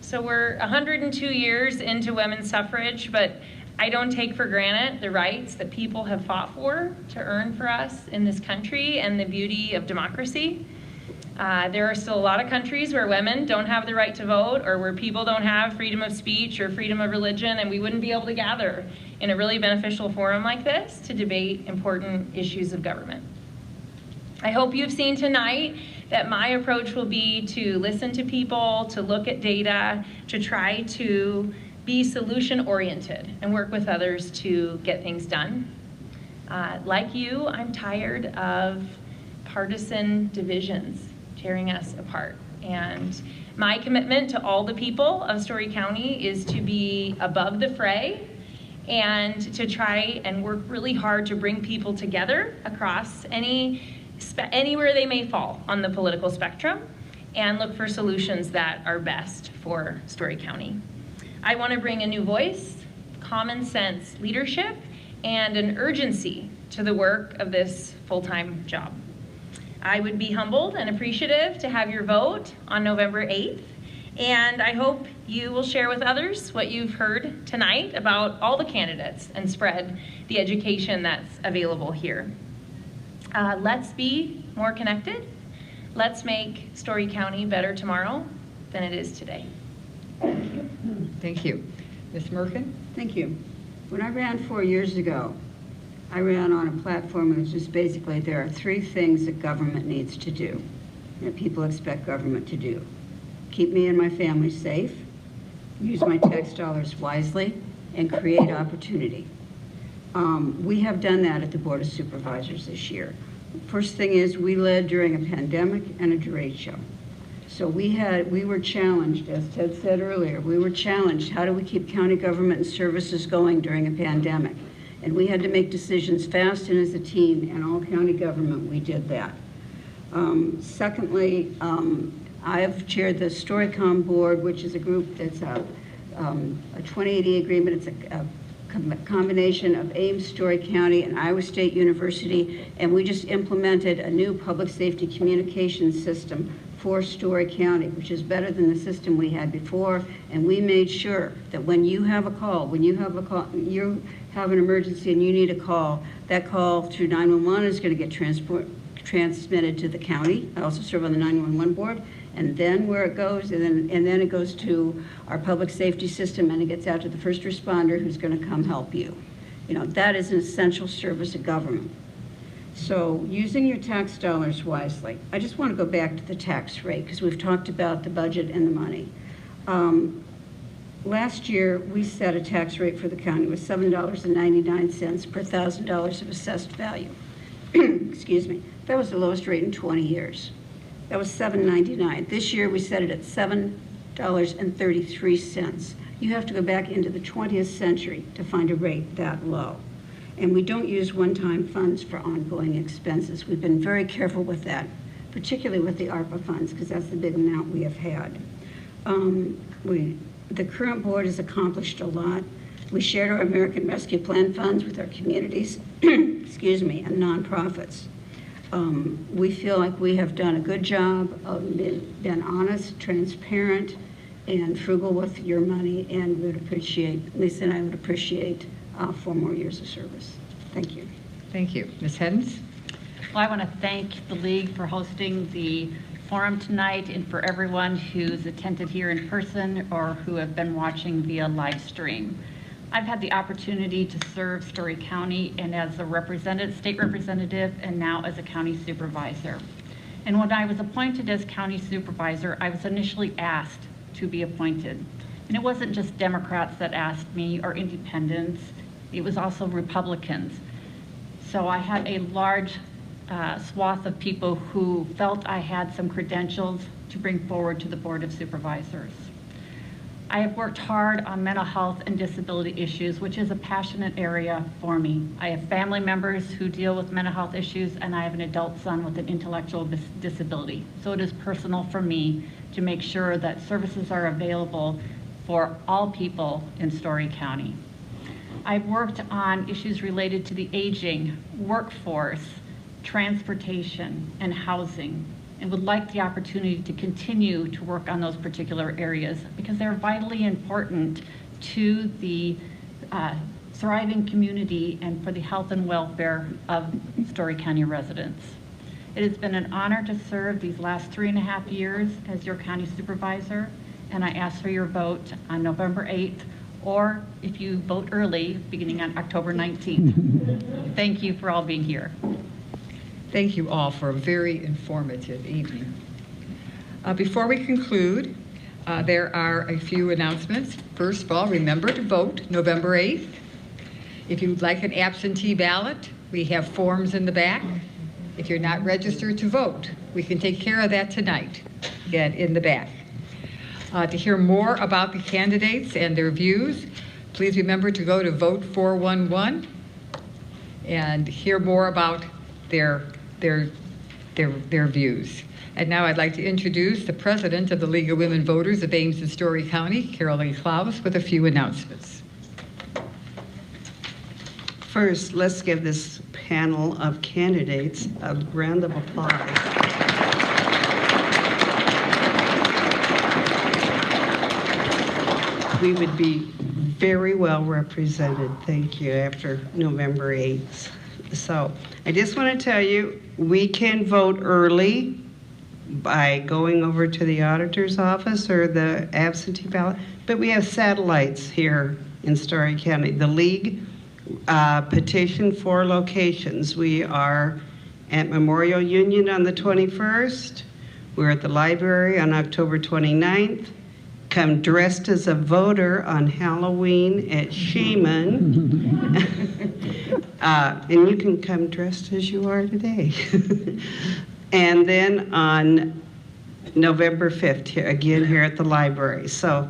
So we're 102 years into women's suffrage, but I don't take for granted the rights that people have fought for to earn for us in this country and the beauty of democracy. There are still a lot of countries where women don't have the right to vote, or where people don't have freedom of speech or freedom of religion, and we wouldn't be able to gather in a really beneficial forum like this to debate important issues of government. I hope you've seen tonight that my approach will be to listen to people, to look at data, to try to be solution-oriented and work with others to get things done. Like you, I'm tired of partisan divisions tearing us apart. And my commitment to all the people of Story County is to be above the fray and to try and work really hard to bring people together across anywhere they may fall on the political spectrum and look for solutions that are best for Story County. I want to bring a new voice, common sense leadership, and an urgency to the work of this full-time job. I would be humbled and appreciative to have your vote on November 8th, and I hope you will share with others what you've heard tonight about all the candidates and spread the education that's available here. Let's be more connected. Let's make Story County better tomorrow than it is today. Thank you. Ms. Merkin? Thank you. When I ran 4 years ago, I ran on a platform that was just basically there are 3 things that government needs to do, that people expect government to do. Keep me and my family safe, use my tax dollars wisely, and create opportunity. We have done that at the Board of Supervisors this year. First thing is we led during a pandemic and a derecho show. So we were challenged, as Ted said earlier, we were challenged, how do we keep county government and services going during a pandemic? And we had to make decisions fast, and as a team and all county government, we did that. Secondly, I have chaired the StoryCom board, which is a group that's a 2080 agreement. It's a combination of Ames, Story County, and Iowa State University, and we just implemented a new public safety communication system for Story County, which is better than the system we had before, and we made sure that when you have you have an emergency and you need a call, that call through 911 is going to get transmitted to the county. I also serve on the 911 board, and then where it goes, and then it goes to our public safety system, and it gets out to the first responder who's going to come help you. You know, that is an essential service of government. So using your tax dollars wisely. I just want to go back to the tax rate because we've talked about the budget and the money. Last year, we set a tax rate for the county with $7.99 per $1,000 of assessed value. Excuse me. That was the lowest rate in 20 years. That was $7.99. This year, we set it at $7.33. You have to go back into the 20th century to find a rate that low. And we don't use one-time funds for ongoing expenses. We've been very careful with that, particularly with the ARPA funds, because that's the big amount we have had. The current board has accomplished a lot. We shared our American Rescue Plan funds with our communities, excuse me, and nonprofits. We feel like we have done a good job of been honest, transparent, and frugal with your money, and we would appreciate, Lisa and I would appreciate 4 more years of service. Thank you. Thank you. Ms. Heddens? Well, I want to thank the League for hosting the forum tonight and for everyone who's attended here in person or who have been watching via live stream. I've had the opportunity to serve Story County and as a state representative and now as a county supervisor. And when I was appointed as county supervisor, I was initially asked to be appointed. And it wasn't just Democrats that asked me or independents, it was also Republicans. So I had a large swath of people who felt I had some credentials to bring forward to the Board of Supervisors. I have worked hard on mental health and disability issues, which is a passionate area for me. I have family members who deal with mental health issues, and I have an adult son with an intellectual disability. So it is personal for me to make sure that services are available for all people in Story County. I've worked on issues related to the aging, workforce, transportation, and housing, and would like the opportunity to continue to work on those particular areas because they're vitally important to the thriving community and for the health and welfare of Story County residents. It has been an honor to serve these last 3.5 years as your county supervisor, and I ask for your vote on November 8th, or if you vote early, beginning on October 19th. Thank you for all being here. Thank you all for a very informative evening. Before we conclude, there are a few announcements. First of all, remember to vote November 8th. If you'd like an absentee ballot, we have forms in the back. If you're not registered to vote, we can take care of that tonight, again, in the back. To hear more about the candidates and their views, please remember to go to Vote 411 and hear more about their views. And now I'd like to introduce the president of the League of Women Voters of Ames and Story County, Carolyn Klaus, with a few announcements. First, let's give this panel of candidates a round of applause. We would be very well represented, thank you, after November 8th. So I just want to tell you, we can vote early by going over to the auditor's office or the absentee ballot, but we have satellites here in Story County. The League petitioned 4 locations. We are at Memorial Union on the 21st. We're at the library on October 29th. Come dressed as a voter on Halloween at Shaman. And you can come dressed as you are today. And then on November 5th, again here at the library. So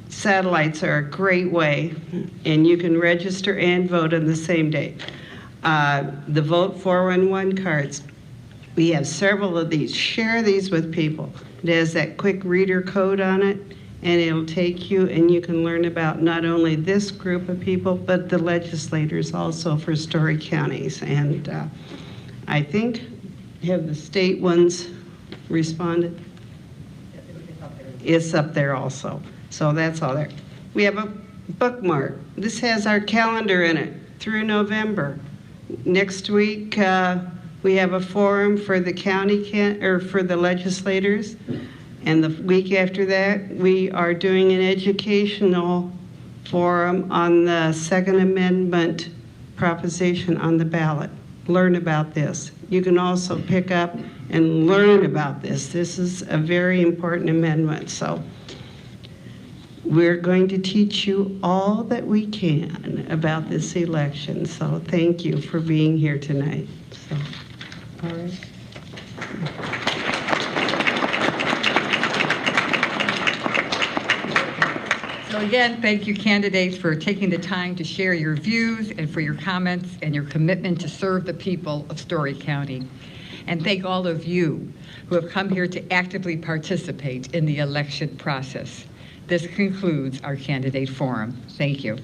satellites are a great way, and you can register and vote on the same day. The Vote 411 cards, we have several of these. Share these with people. It has that quick reader code on it, and it'll take you, and you can learn about not only this group of people, but the legislators also for Story counties. And I think, have the state ones responded? It's up there also. So that's all there. We have a bookmark. This has our calendar in it through November. Next week, we have a forum for the county or for the legislators. And the week after that, we are doing an educational forum on the Second Amendment proposition on the ballot. Learn about this. You can also pick up and learn about this. This is a very important amendment. So we're going to teach you all that we can about this election. So thank you for being here tonight. So, all right. So again, thank you candidates for taking the time to share your views and for your comments and your commitment to serve the people of Story County. And thank all of you who have come here to actively participate in the election process. This concludes our candidate forum. Thank you.